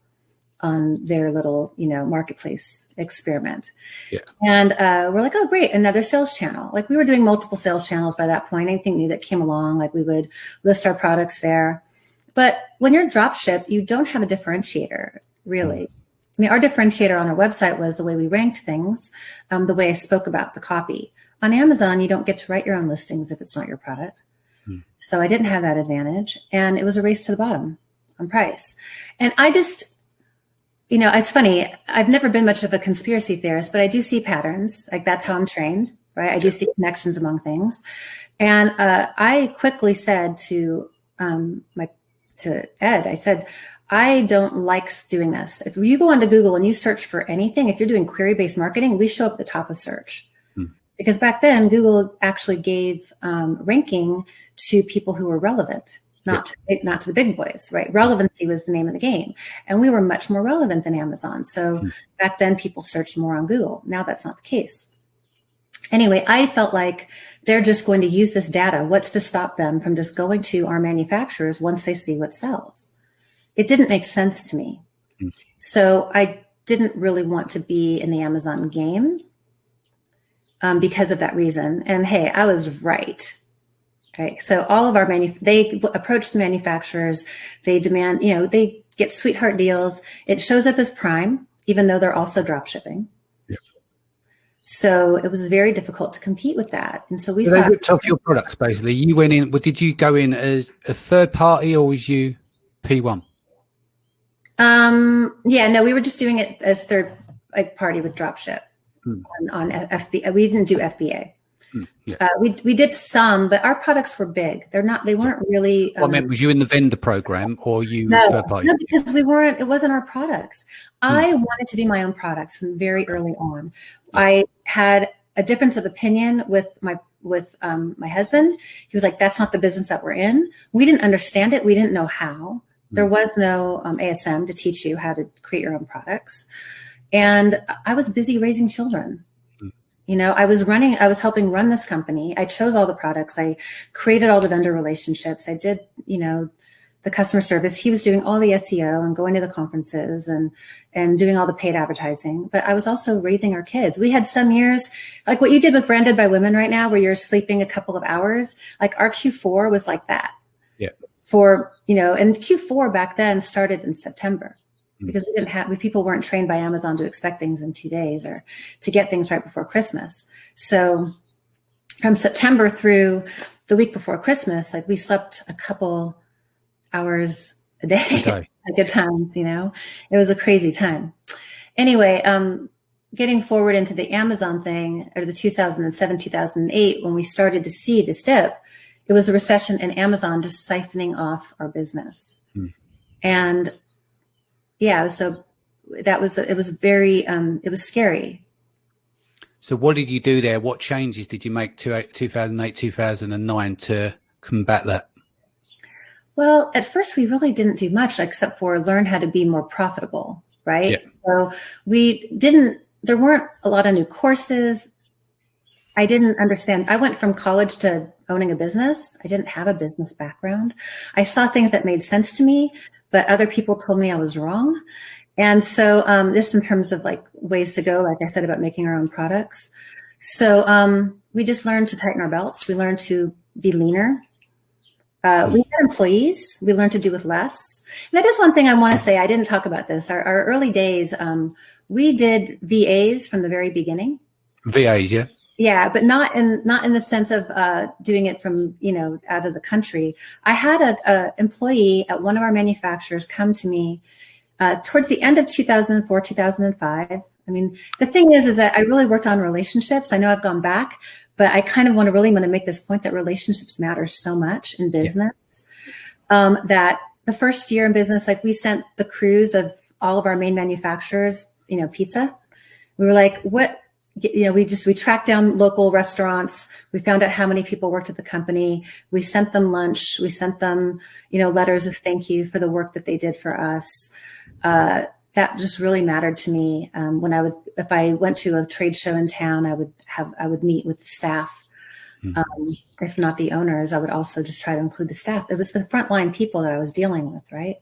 on their little, marketplace experiment. Yeah. And we're like, oh, great, another sales channel. Like we were doing multiple sales channels by that point. Anything new that came along, like we would list our products there. But when you're dropship, you don't have a differentiator, really. I mean, our differentiator on our website was the way we ranked things, the way I spoke about the copy. On Amazon, you don't get to write your own listings if it's not your product. So I didn't have that advantage. And it was a race to the bottom on price. And I just, it's funny. I've never been much of a conspiracy theorist, but I do see patterns. Like that's how I'm trained, right? I do see connections among things. And I quickly said to Ed, I said, I don't like doing this. If you go onto Google and you search for anything, if you're doing query-based marketing, we show up at the top of search. Because back then, Google actually gave ranking to people who were relevant, not to the big boys, right? Relevancy was the name of the game. And we were much more relevant than Amazon. So back then, people searched more on Google. Now that's not the case. Anyway, I felt like they're just going to use this data. What's to stop them from just going to our manufacturers once they see what sells? It didn't make sense to me. So I didn't really want to be in the Amazon game because of that reason. And hey, I was right. Right. So all of our they approach the manufacturers, they demand, they get sweetheart deals. It shows up as Prime, even though they're also drop shipping. So it was very difficult to compete with that. And so they ripped off your products, basically. You went in, did you go in as a third party or was you P1? We were just doing it as third party with dropship on FBA. We didn't do FBA. We did some, but our products were big. They weren't really. What I meant was you in the vendor program or you third party? No, because it wasn't our products. I wanted to do my own products from very early on. I had a difference of opinion with my husband. He was like, that's not the business that we're in. We didn't understand it. We didn't know how. There was no ASM to teach you how to create your own products. And I was busy raising children. I was helping run this company. I chose all the products. I created all the vendor relationships. I did, the customer service. He was doing all the SEO and going to the conferences and doing all the paid advertising. But I was also raising our kids. We had some years, like what you did with Branded by Women right now, where you're sleeping a couple of hours. Like our Q4 was like that. Yeah. And Q4 back then started in September. Because people weren't trained by Amazon to expect things in 2 days or to get things right before Christmas. So from September through the week before Christmas, like we slept a couple hours a day like at times, it was a crazy time. Anyway, getting forward into the Amazon thing or the 2007, 2008, when we started to see this dip, it was the recession and Amazon just siphoning off our business. And yeah, so it was very, it was scary. So what did you do there? What changes did you make 2008, 2009 to combat that? Well, at first we really didn't do much except for learn how to be more profitable, right? Yeah. So there weren't a lot of new courses. I didn't understand. I went from college to owning a business. I didn't have a business background. I saw things that made sense to me, but other people told me I was wrong. And so there's some terms of like ways to go, like I said, about making our own products. So we just learned to tighten our belts. We learned to be leaner. We had employees. We learned to do with less. And that is one thing I want to say. I didn't talk about this. Our early days, we did VAs from the very beginning. VAs, yeah. Yeah, but not in the sense of doing it from, out of the country. I had a employee at one of our manufacturers come to me towards the end of 2004, 2005. I mean, the thing is that I really worked on relationships. I know I've gone back, but I kind of want to make this point that relationships matter so much in business. That the first year in business, like we sent the crews of all of our main manufacturers, pizza. We were like, what? We tracked down local restaurants. We found out how many people worked at the company. We sent them lunch. We sent them, letters of thank you for the work that they did for us. That just really mattered to me. If I went to a trade show in town, I would meet with the staff. If not the owners, I would also just try to include the staff. It was the frontline people that I was dealing with, right?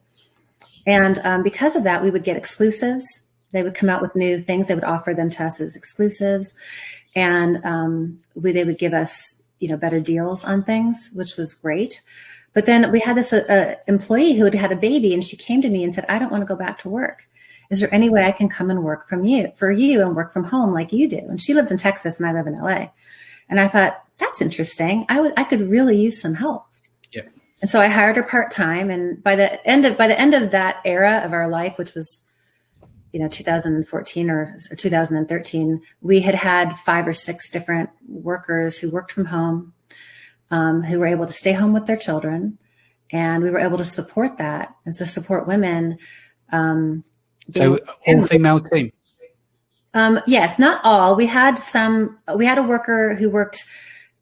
And because of that, we would get exclusives. They would come out with new things. They would offer them to us as exclusives. And they would give us, better deals on things, which was great. But then we had this employee who had had a baby, and she came to me and said, I don't want to go back to work. Is there any way I can come and work for you and work from home like you do? And she lives in Texas and I live in LA. And I thought, that's interesting. I could really use some help. Yeah. And so I hired her part-time. And by the end of that era of our life, which was 2014 or 2013, we had 5 or 6 different workers who worked from home, who were able to stay home with their children. And we were able to support that and to support women. So all female team? Yes, not all. We had a worker who worked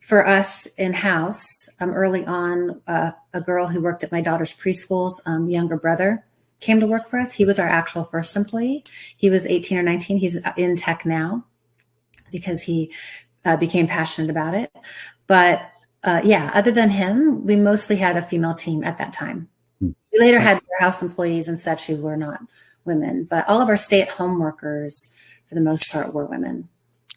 for us in-house early on, a girl who worked at my daughter's preschool's younger brother came to work for us. He was our actual first employee. He was 18 or 19. He's in tech now because he became passionate about it. But other than him, we mostly had a female team at that time. We later had warehouse employees and such who were not women, but all of our stay-at-home workers, for the most part, were women.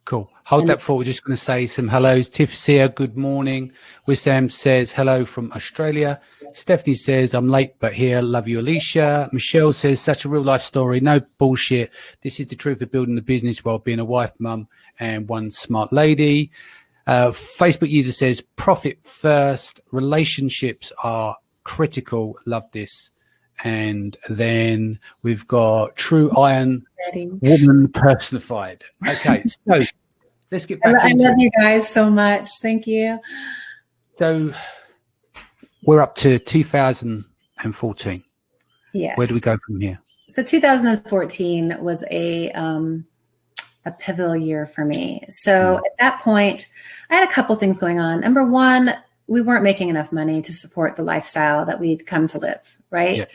Cool. Hold that thought. We're just going to say some hellos. Tiff's here. Good morning. Wissam says hello from Australia. Stephanie says, I'm late, but here. Love you, Alycia. Michelle says, such a real life story. No bullshit. This is the truth of building the business while being a wife, mum, and one smart lady. Facebook user says, profit first. Relationships are critical. Love this. And then we've got True Iron Woman Personified. Okay, so let's get back I love you guys so much. Thank you. So we're up to 2014. Yes. Where do we go from here? So 2014 was a pivotal year for me. So at that point, I had a couple things going on. Number one, we weren't making enough money to support the lifestyle that we'd come to live, right? Yeah.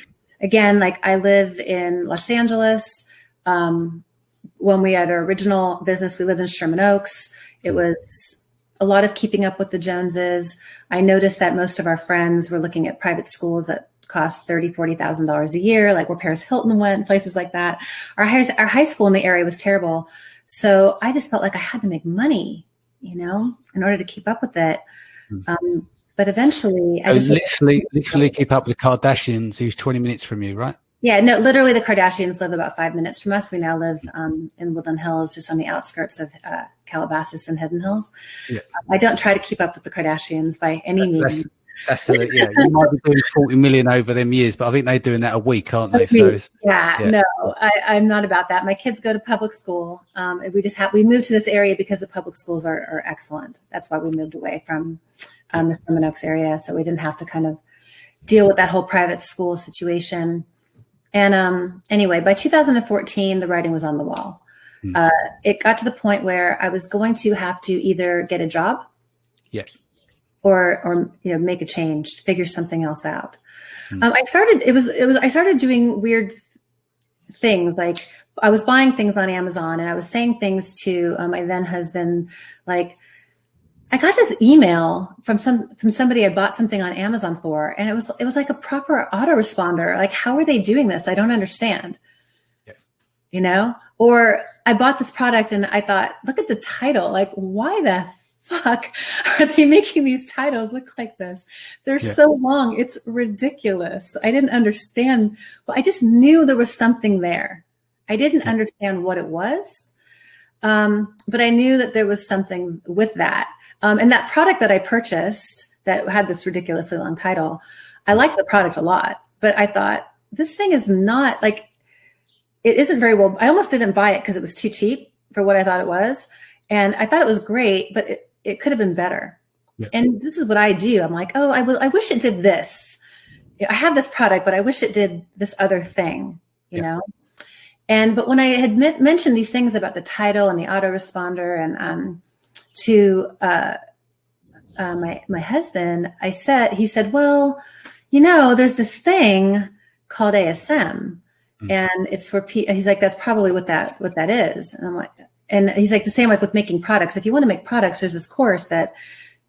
Again, like I live in Los Angeles. When we had our original business, we lived in Sherman Oaks. It was a lot of keeping up with the Joneses. I noticed that most of our friends were looking at private schools that cost $30,000, $40,000 a year, like where Paris Hilton went, places like that. Our high school in the area was terrible. So I just felt like I had to make money, in order to keep up with it. But eventually, I just literally keep up with the Kardashians, who's 20 minutes from you, right? Yeah, no, literally the Kardashians live about 5 minutes from us. We now live in Woodland Hills, just on the outskirts of Calabasas and Hidden Hills. Yeah. I don't try to keep up with the Kardashians by any means. That's yeah. You might be doing 40 million over them years, but I think they're doing that a week, aren't they? So no, I'm not about that. My kids go to public school. We moved to this area because the public schools are excellent. That's why we moved away from the Sherman Oaks area, so we didn't have to kind of deal with that whole private school situation. And anyway, by 2014, the writing was on the wall. It got to the point where I was going to have to either get a job, or make a change, figure something else out. I started doing weird things. Like I was buying things on Amazon, and I was saying things to my then husband, like, I got this email from somebody I bought something on Amazon for, and it was like a proper autoresponder. Like, how are they doing this? I don't understand. Or I bought this product and I thought, look at the title. Like, why the fuck are they making these titles look like this? They're so long. It's ridiculous. I didn't understand, but I just knew there was something there. I didn't understand what it was. But I knew that there was something with that. And that product that I purchased that had this ridiculously long title, I liked the product a lot, but I thought, this thing is not like, it isn't very well. I almost didn't buy it because it was too cheap for what I thought it was. And I thought it was great, but it could have been better. And this is what I do. I'm like, oh, I wish it did this. I have this product, but I wish it did this other thing, you know? But when I had mentioned these things about the title and the autoresponder and to my husband, he said, well, there's this thing called ASM, and it's for he's like, that's probably what that is. And I'm like, and he's like, the same like with making products. If you want to make products, there's this course that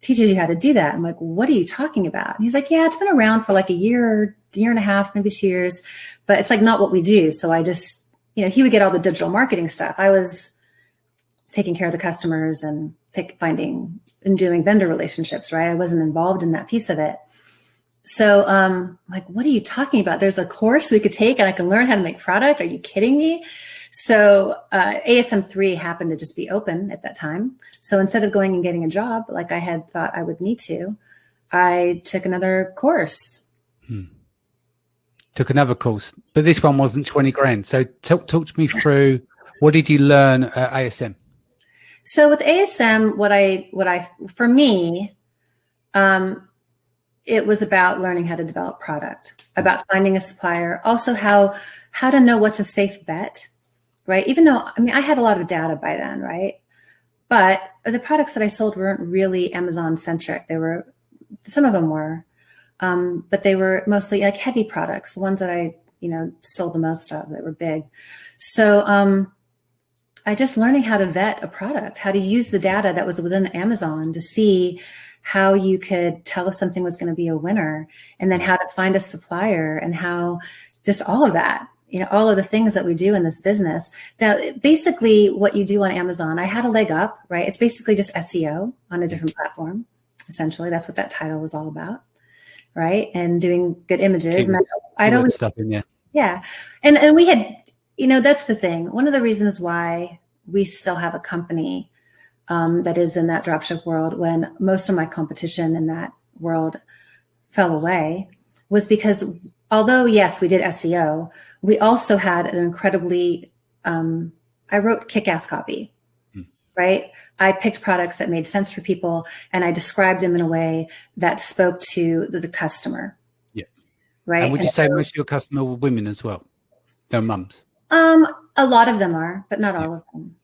teaches you how to do that. I'm like, what are you talking about? And he's like, yeah, it's been around for like a year and a half, maybe 2 years, but it's like not what we do. So I just, he would get all the digital marketing stuff. I was taking care of the customers and finding and doing vendor relationships, right? I wasn't involved in that piece of it. So like, what are you talking about? There's a course we could take and I can learn how to make product. Are you kidding me? So ASM3 happened to just be open at that time. So instead of going and getting a job like I had thought I would need to, I took another course. Took another course, but this one wasn't 20 grand. So talk to me through, what did you learn at ASM? So with ASM, for me, it was about learning how to develop product, about finding a supplier, also how to know what's a safe bet, right? Even though, I had a lot of data by then, right? But the products that I sold weren't really Amazon centric. Some of them were, but they were mostly like heavy products, the ones that I, sold the most of that were big. So, I just learning how to vet a product, how to use the data that was within Amazon to see how you could tell if something was going to be a winner, and then how to find a supplier, and how just all of that, all of the things that we do in this business. Now, basically what you do on Amazon, I had a leg up, right? It's basically just SEO on a different platform. Essentially, that's what that title was all about, right? And doing good images. And I don't stuff in there. Yeah. And we had, that's the thing. One of the reasons why we still have a company that is in that dropship world when most of my competition in that world fell away was because although, yes, we did SEO, we also had an incredibly, I wrote kick-ass copy, right? I picked products that made sense for people, and I described them in a way that spoke to the customer. Yeah. Right. And would you say most of your customers were women as well? They're mums? A lot of them are, but not all of them.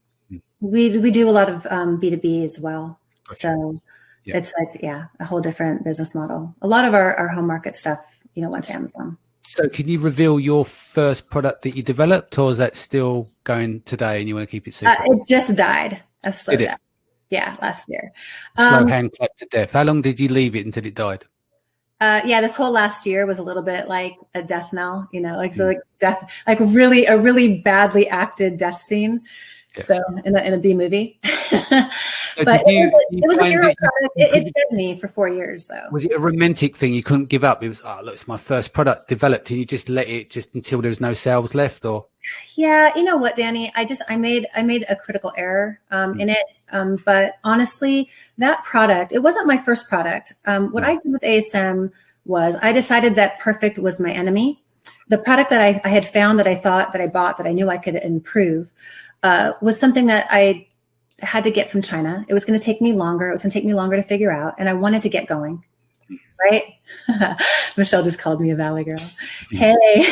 We do a lot of B2B as well. Gotcha. So it's like, a whole different business model. A lot of our home market stuff, went to Amazon. So can you reveal your first product that you developed, or is that still going today and you want to keep it secret? It just died. A slow death. Yeah, last year. Slow hand clap to death. How long did you leave it until it died? This whole last year was a little bit like a death knell, like death, like a really badly acted death scene. Yeah. So in a B movie. So But it was a hero that product. It fed me for 4 years, though. was it a romantic thing? You couldn't give up. It was, oh, look, it's my first product developed, and you just let it just until there was no sales left, or? Yeah, you know what, Danny? I made a critical error in it. But honestly, that product, it wasn't my first product. What I did with ASM was I decided that perfect was my enemy. The product that I had found that I thought that I bought that I knew I could improve was something that I had to get from China. It was going to take me longer. It was going to take me longer to figure out, and I wanted to get going. Right? Michelle just called me a Valley girl. Hey.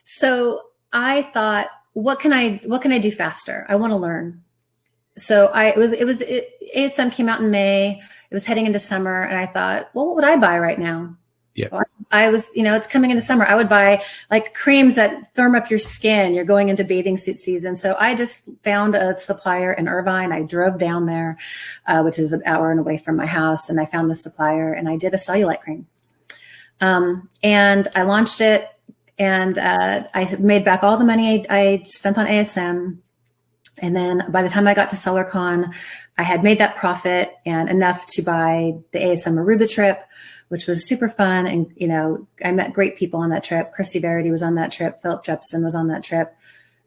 So I thought, what can I do faster? I want to learn. So ASM came out in May. It was heading into summer, and I thought, well, what would I buy right now? Yeah. Well, I was, it's coming into summer. I would buy like creams that firm up your skin. You're going into bathing suit season. So I just found a supplier in Irvine. I drove down there, which is an hour and away from my house. And I found the supplier and I did a cellulite cream. And I launched it, and I made back all the money I spent on ASM. And then by the time I got to SellerCon, I had made that profit and enough to buy the ASM Aruba trip, which was super fun. And, I met great people on that trip. Christy Verity was on that trip. Philip Jepson was on that trip.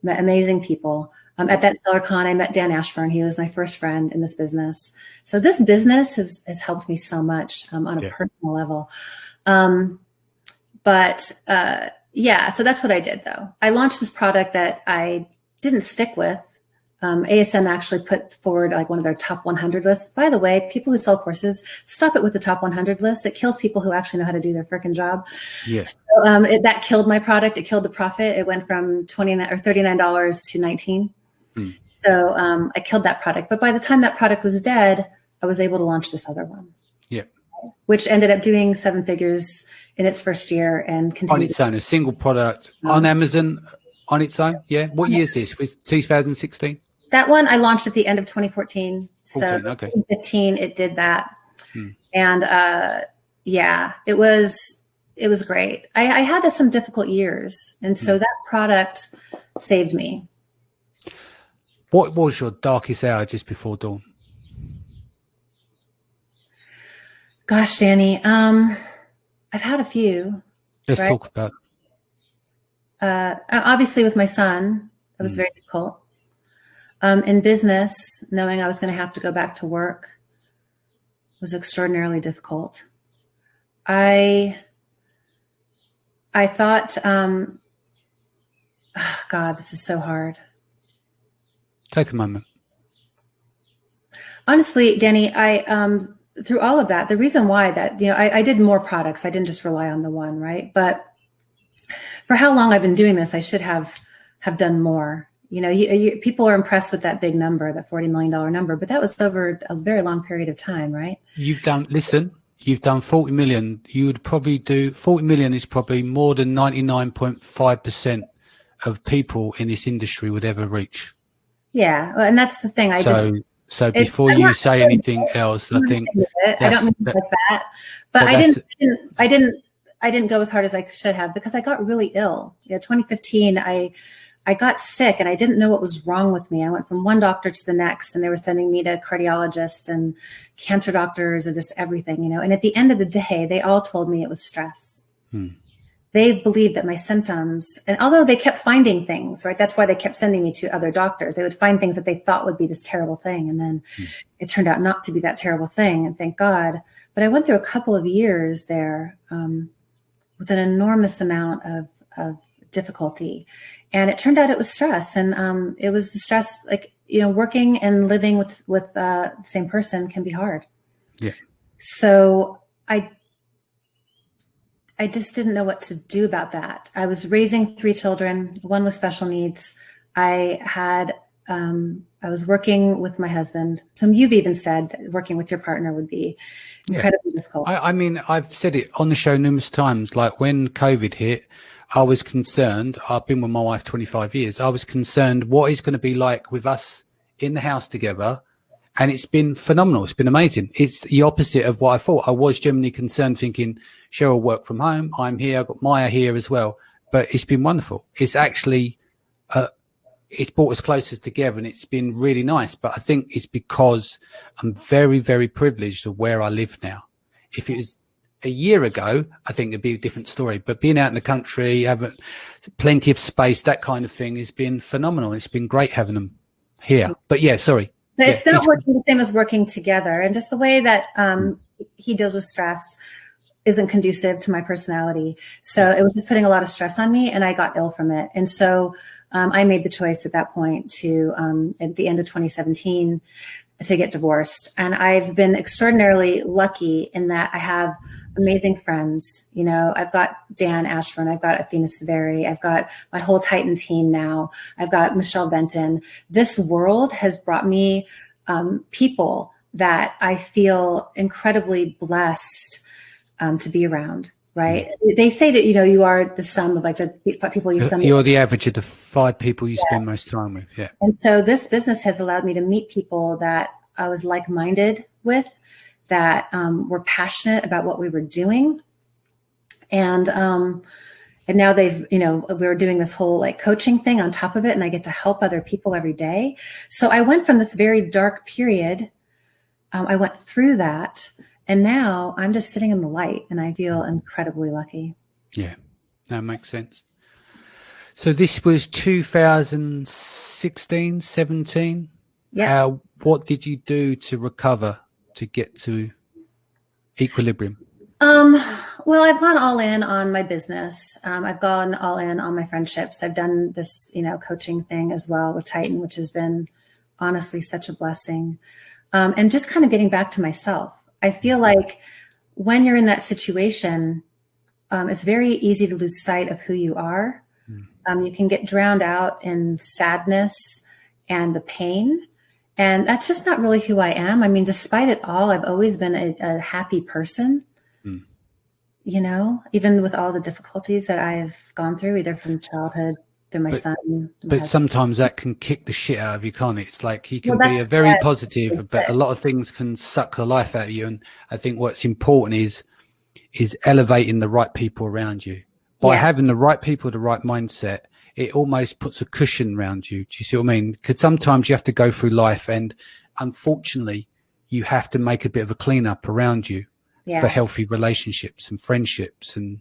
Met amazing people. At that SellerCon, I met Dan Ashburn. He was my first friend in this business. So this business has helped me so much on a personal level. So that's what I did, though. I launched this product that I didn't stick with. ASM actually put forward like one of their top 100 lists. By the way, people who sell courses, stop it with the top 100 list. It kills people who actually know how to do their freaking job. Yes. So, that killed my product. It killed the profit. It went from $29 or $39 to $19. So I killed that product. But by the time that product was dead, I was able to launch this other one. Yeah. Which ended up doing 7 figures in its first year and continued. On its own, a single product on Amazon on its own. Yeah. What year is this? Was 2016? That one I launched at the end of 2014. So okay. 2015, it did that. And it was great. I had some difficult years. And so that product saved me. What was your darkest hour just before dawn? Gosh, Danny, I've had a few. Let's talk about obviously with my son, it was very difficult. In business, knowing I was going to have to go back to work was extraordinarily difficult. I thought, God, this is so hard. Take a moment. Honestly, Danny, through all of that, the reason why that, I did more products. I didn't just rely on the one, right? But for how long I've been doing this, I should have done more. People are impressed with that big number, that $40 million number, but that was over a very long period of time, right? You've done 40 million. You would probably do 40 million is probably more than 99.5% of people in this industry would ever reach. Yeah. Well, and that's the thing. So before you say anything else, I think I don't mean like that, but I didn't go as hard as I should have because I got really ill. 2015, I got sick and I didn't know what was wrong with me. I went from one doctor to the next and they were sending me to cardiologists and cancer doctors and just everything, And at the end of the day, they all told me it was stress. They believed that my symptoms, and although they kept finding things, right? That's why they kept sending me to other doctors. They would find things that they thought would be this terrible thing. And then it turned out not to be that terrible thing. And thank God. But I went through a couple of years there with an enormous amount of difficulty. And it turned out it was stress. And it was the stress, working and living with the same person can be hard. Yeah. So I just didn't know what to do about that. I was raising 3 children, one with special needs. I was working with my husband, whom you've even said that working with your partner would be incredibly difficult. I mean, I've said it on the show numerous times, like when COVID hit, I was concerned. I've been with my wife 25 years. I was concerned what it's going to be like with us in the house together. And it's been phenomenal. It's been amazing. It's the opposite of what I thought. I was genuinely concerned thinking Cheryl work from home. I'm here. I've got Maya here as well. But it's been wonderful. It's actually it's brought us closer together, and it's been really nice. But I think it's because I'm very, very privileged of where I live now. If it was a year ago, I think it'd be a different story. But being out in the country, having plenty of space, that kind of thing has been phenomenal. It's been great having them here. But yeah, sorry. But it's not working the same as working together. And just the way that he deals with stress isn't conducive to my personality. So it was just putting a lot of stress on me, and I got ill from it. And so I made the choice at that point to, at the end of 2017, to get divorced. And I've been extraordinarily lucky in that I have amazing friends. You know, I've got Dan Ashburn, I've got Athena Severi, I've got my whole Titan team now. I've got Michelle Benton. This world has brought me people that I feel incredibly blessed to be around. Right. They say that, you know, you are the sum of like the people you spend. You're the average of the 5 people you spend most time with. Yeah. And so this business has allowed me to meet people that I was like-minded with, that were passionate about what we were doing. And now they've, you know, we were doing this whole like coaching thing on top of it, and I get to help other people every day. So I went from this very dark period. I went through that. And now I'm just sitting in the light, and I feel incredibly lucky. Yeah, that makes sense. So this was 2016, 17. Yeah. What did you do to recover, to get to equilibrium? Well, I've gone all in on my business. I've gone all in on my friendships. I've done this, you know, coaching thing as well with Titan, which has been honestly such a blessing. And just kind of getting back to myself. I feel like when you're in that situation, it's very easy to lose sight of who you are. You can get drowned out in sadness and the pain. And that's just not really who I am. I mean, despite it all, I've always been a happy person, you know, even with all the difficulties that I've gone through, either from childhood to my son. But sometimes that can kick the shit out of you, can't it? It's like you can be a very positive, but a lot of things can suck the life out of you. And I think what's important is elevating the right people around you. By having the right people, the right mindset, it almost puts a cushion around you. Do you see what I mean? Because sometimes you have to go through life, and unfortunately, you have to make a bit of a cleanup around you for healthy relationships and friendships and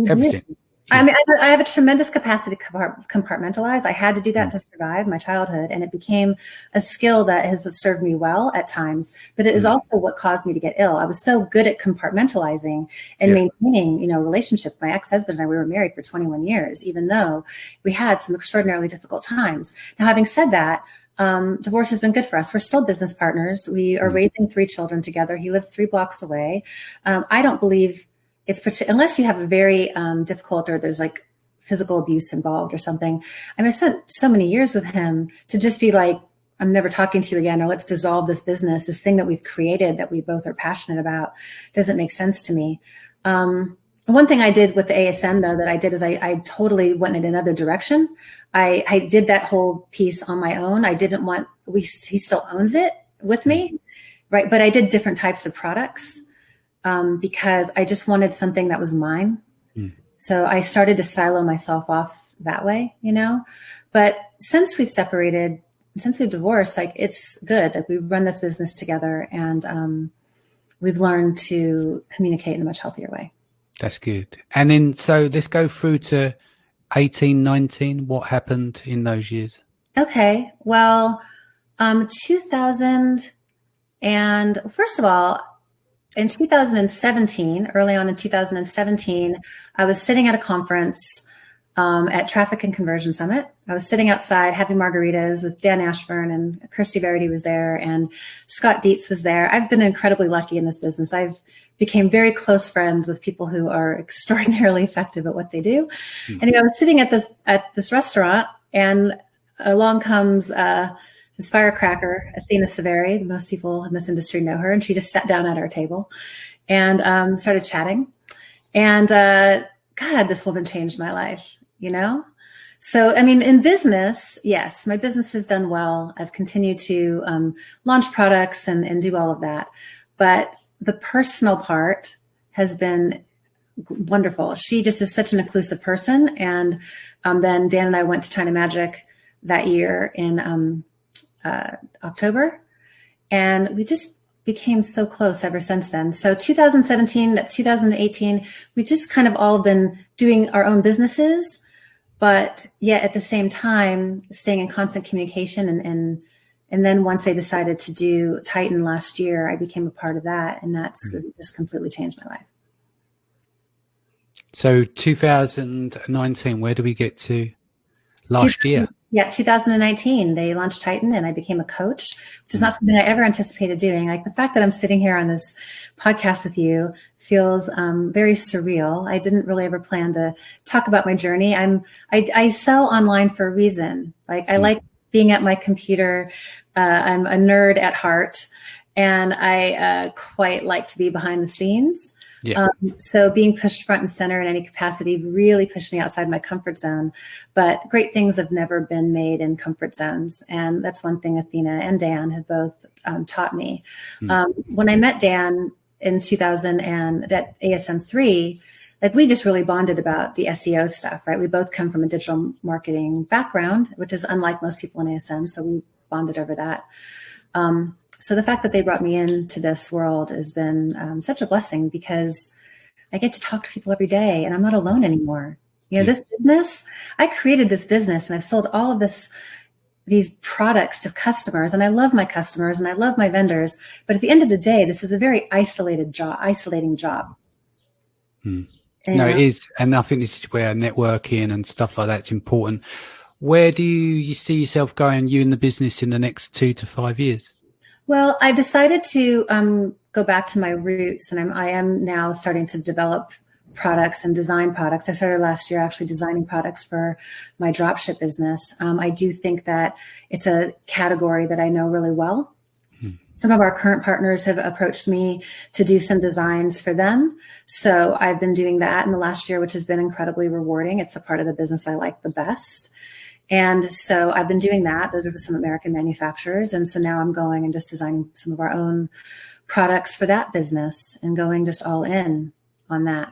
everything. I mean, I have a tremendous capacity to compartmentalize. I had to do that to survive my childhood, and it became a skill that has served me well at times, but it is also what caused me to get ill. I was so good at compartmentalizing and maintaining, you know, relationship. My ex-husband and I, we were married for 21 years, even though we had some extraordinarily difficult times. Now, having said that, divorce has been good for us. We're still business partners. We are raising 3 children together. He lives 3 blocks away. I don't believe unless you have a very difficult, or there's like physical abuse involved or something. I mean, I spent so many years with him to just be like, I'm never talking to you again, or let's dissolve this business, this thing that we've created that we both are passionate about, doesn't make sense to me. One thing I did with the ASM though, that I did is I totally went in another direction. I did that whole piece on my own. I didn't want, he still owns it with me, right? But I did different types of products. Because I just wanted something that was mine. So I started to silo myself off that way, you know, but since we've separated, since we've divorced, like it's good. Like we run this business together, and we've learned to communicate in a much healthier way. That's good. And then, so let's go through to 18, 19. What happened in those years? Okay. Well, 2000, and first of all, in 2017, early on in 2017, I was sitting at a conference at Traffic and Conversion Summit. I was sitting outside having margaritas with Dan Ashburn, and Kirsty Verity was there, and Scott Dietz was there. I've been incredibly lucky in this business. I've became very close friends with people who are extraordinarily effective at what they do. Anyway, I was sitting at this restaurant, and along comes this firecracker, Athena Severi. Most people in this industry know her, and she just sat down at our table and started chatting. And God, this woman changed my life, you know? So, I mean, in business, yes, my business has done well. I've continued to launch products and do all of that. But the personal part has been wonderful. She just is such an inclusive person. And then Dan and I went to China Magic that year in October. And we just became so close ever since then. So 2017, that's 2018, we just kind of all been doing our own businesses, but yet at the same time, staying in constant communication. And then once they decided to do Titan last year, I became a part of that. And that's just completely changed my life. So 2019, where do we get to last year? Yeah, 2019, they launched Titan and I became a coach, which is not something I ever anticipated doing. Like the fact that I'm sitting here on this podcast with you feels very surreal. I didn't really ever plan to talk about my journey. I sell online for a reason. Like I like being at my computer. I'm a nerd at heart and I quite like to be behind the scenes. Yeah. So being pushed front and center in any capacity really pushed me outside my comfort zone. But great things have never been made in comfort zones. And that's one thing Athena and Dan have both taught me. When I met Dan in 2000 and at ASM3, like we just really bonded about the SEO stuff, right? We both come from a digital marketing background, which is unlike most people in ASM. So we bonded over that. So the fact that they brought me into this world has been such a blessing because I get to talk to people every day and I'm not alone anymore. You know, this business, I created this business and I've sold all of these products to customers and I love my customers and I love my vendors. But at the end of the day, this is a very isolating job. No, it is. And I think this is where networking and stuff like that's important. Where do you see yourself going, you in the business in the next 2 to 5 years? Well, I decided to go back to my roots, and I am now starting to develop products and design products. I started last year actually designing products for my dropship business. I do think that it's a category that I know really well. Some of our current partners have approached me to do some designs for them. So I've been doing that in the last year, which has been incredibly rewarding. It's the part of the business I like the best. And so I've been doing that. Those are some American manufacturers. And so now I'm going and just designing some of our own products for that business and going just all in on that.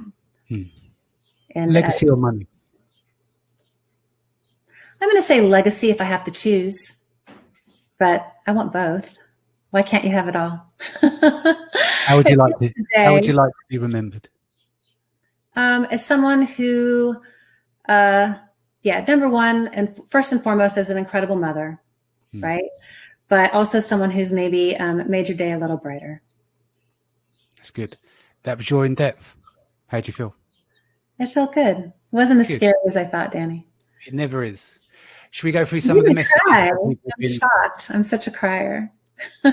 And legacy or money? I'm going to say legacy if I have to choose, but I want both. Why can't you have it all? How would you like to be remembered? As someone who, number one, and first and foremost, as an incredible mother, right? But also someone who's maybe made your day a little brighter. That's good. That was your in-depth. How'd you feel? It felt good. It wasn't as scary as I thought, Danny. It never is. Should we go through some of the messages? I'm shocked. I'm such a crier. Do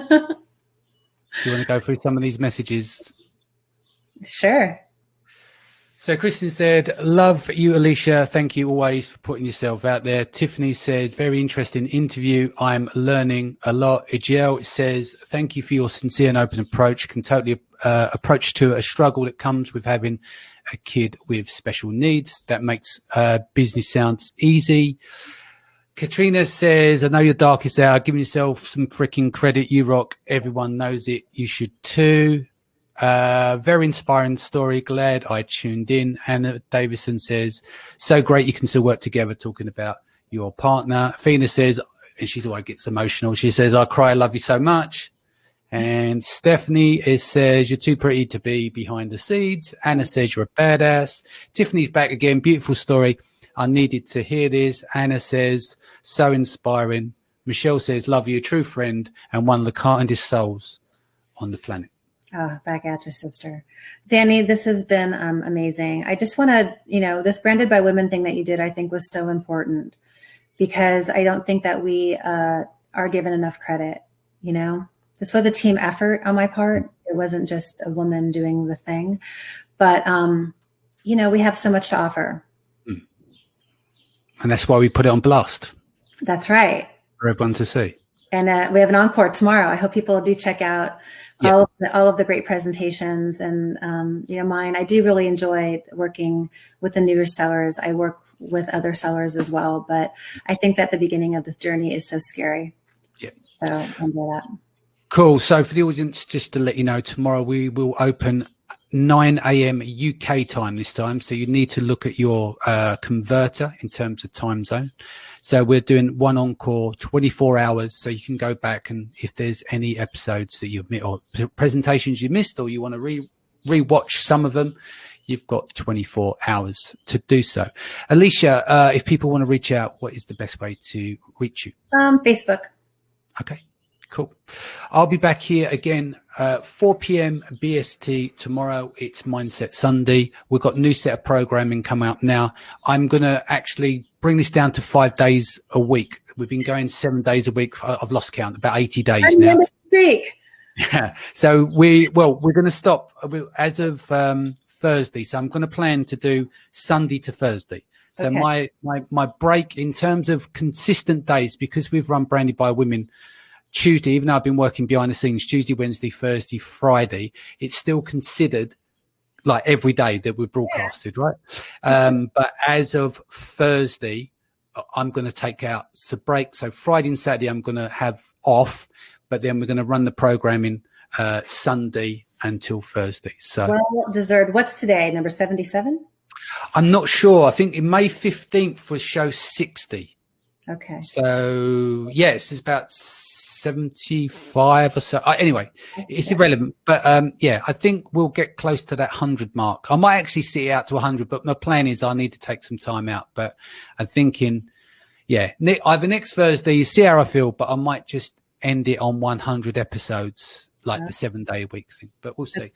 you want to go through some of these messages? Sure. So Kristen said, love you, Alycia. Thank you always for putting yourself out there. Tiffany said, very interesting interview. I'm learning a lot. Ijel says, thank you for your sincere and open approach. Can totally approach to a struggle that comes with having a kid with special needs. That makes business sounds easy. Katrina says, I know your darkest hour. Giving yourself some freaking credit. You rock. Everyone knows it. You should too. Very inspiring story. Glad I tuned in. Anna Davison says, so great you can still work together, talking about your partner. Athena says, and she's always gets emotional. She says, I cry. I love you so much. And Stephanie says, you're too pretty to be behind the scenes. Anna says, you're a badass. Tiffany's back again. Beautiful story. I needed to hear this. Anna says, so inspiring. Michelle says, love you, a true friend and one of the kindest souls on the planet. Oh, back at you, sister. Danny, this has been amazing. I just want to, this Branded by Women thing that you did, I think was so important because I don't think that we are given enough credit. This was a team effort on my part. It wasn't just a woman doing the thing, but, we have so much to offer. And that's why we put it on blast. That's right. For everyone to see. And we have an encore tomorrow. I hope people do check out all of the great presentations and, mine. I do really enjoy working with the newer sellers. I work with other sellers as well, but I think that the beginning of this journey is so scary. Yeah. So enjoy that. Cool. So for the audience, just to let you know, tomorrow we will open 9 a.m. UK time this time. So you need to look at your converter in terms of time zone. So we're doing one encore, 24 hours. So you can go back, and if there's any episodes that you've missed or presentations you missed, or you want to re-watch some of them, you've got 24 hours to do so. Alycia, if people want to reach out, what is the best way to reach you? Facebook. Okay, cool. I'll be back here again, 4 p.m. BST tomorrow. It's Mindset Sunday. We've got a new set of programming coming up now. I'm going to actually bring this down to 5 days a week. We've been going 7 days a week. I've lost count, about 80 days now. Yeah. So we're going to stop as of Thursday. So I'm going to plan to do Sunday to Thursday. So okay. my break in terms of consistent days, because we've run Branded by Women Tuesday, even though I've been working behind the scenes, Tuesday, Wednesday, Thursday, Friday, it's still considered like every day that we're broadcasted, right? But as of Thursday, I'm going to take out some break. So Friday and Saturday, I'm going to have off, but then we're going to run the programming Sunday until Thursday. So well deserved. What's today? Number 77? I'm not sure. I think in May 15th was show 60. Okay. So yes, it's about 75 or so. Anyway, it's irrelevant. But yeah, I think we'll get close to that 100 mark. I might actually see it out to 100, but my plan is I need to take some time out. But I'm thinking, yeah, either next Thursday, see how I feel, but I might just end it on 100 episodes, like the 7-day a week thing. But we'll see.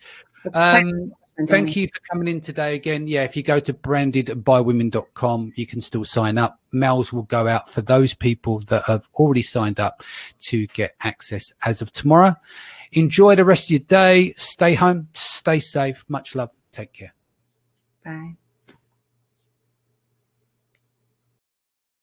Thank you for coming in today again. Yeah, if you go to brandedbywomen.com, you can still sign up. Mails will go out for those people that have already signed up to get access as of tomorrow. Enjoy the rest of your day. Stay home. Stay safe. Much love. Take care. Bye.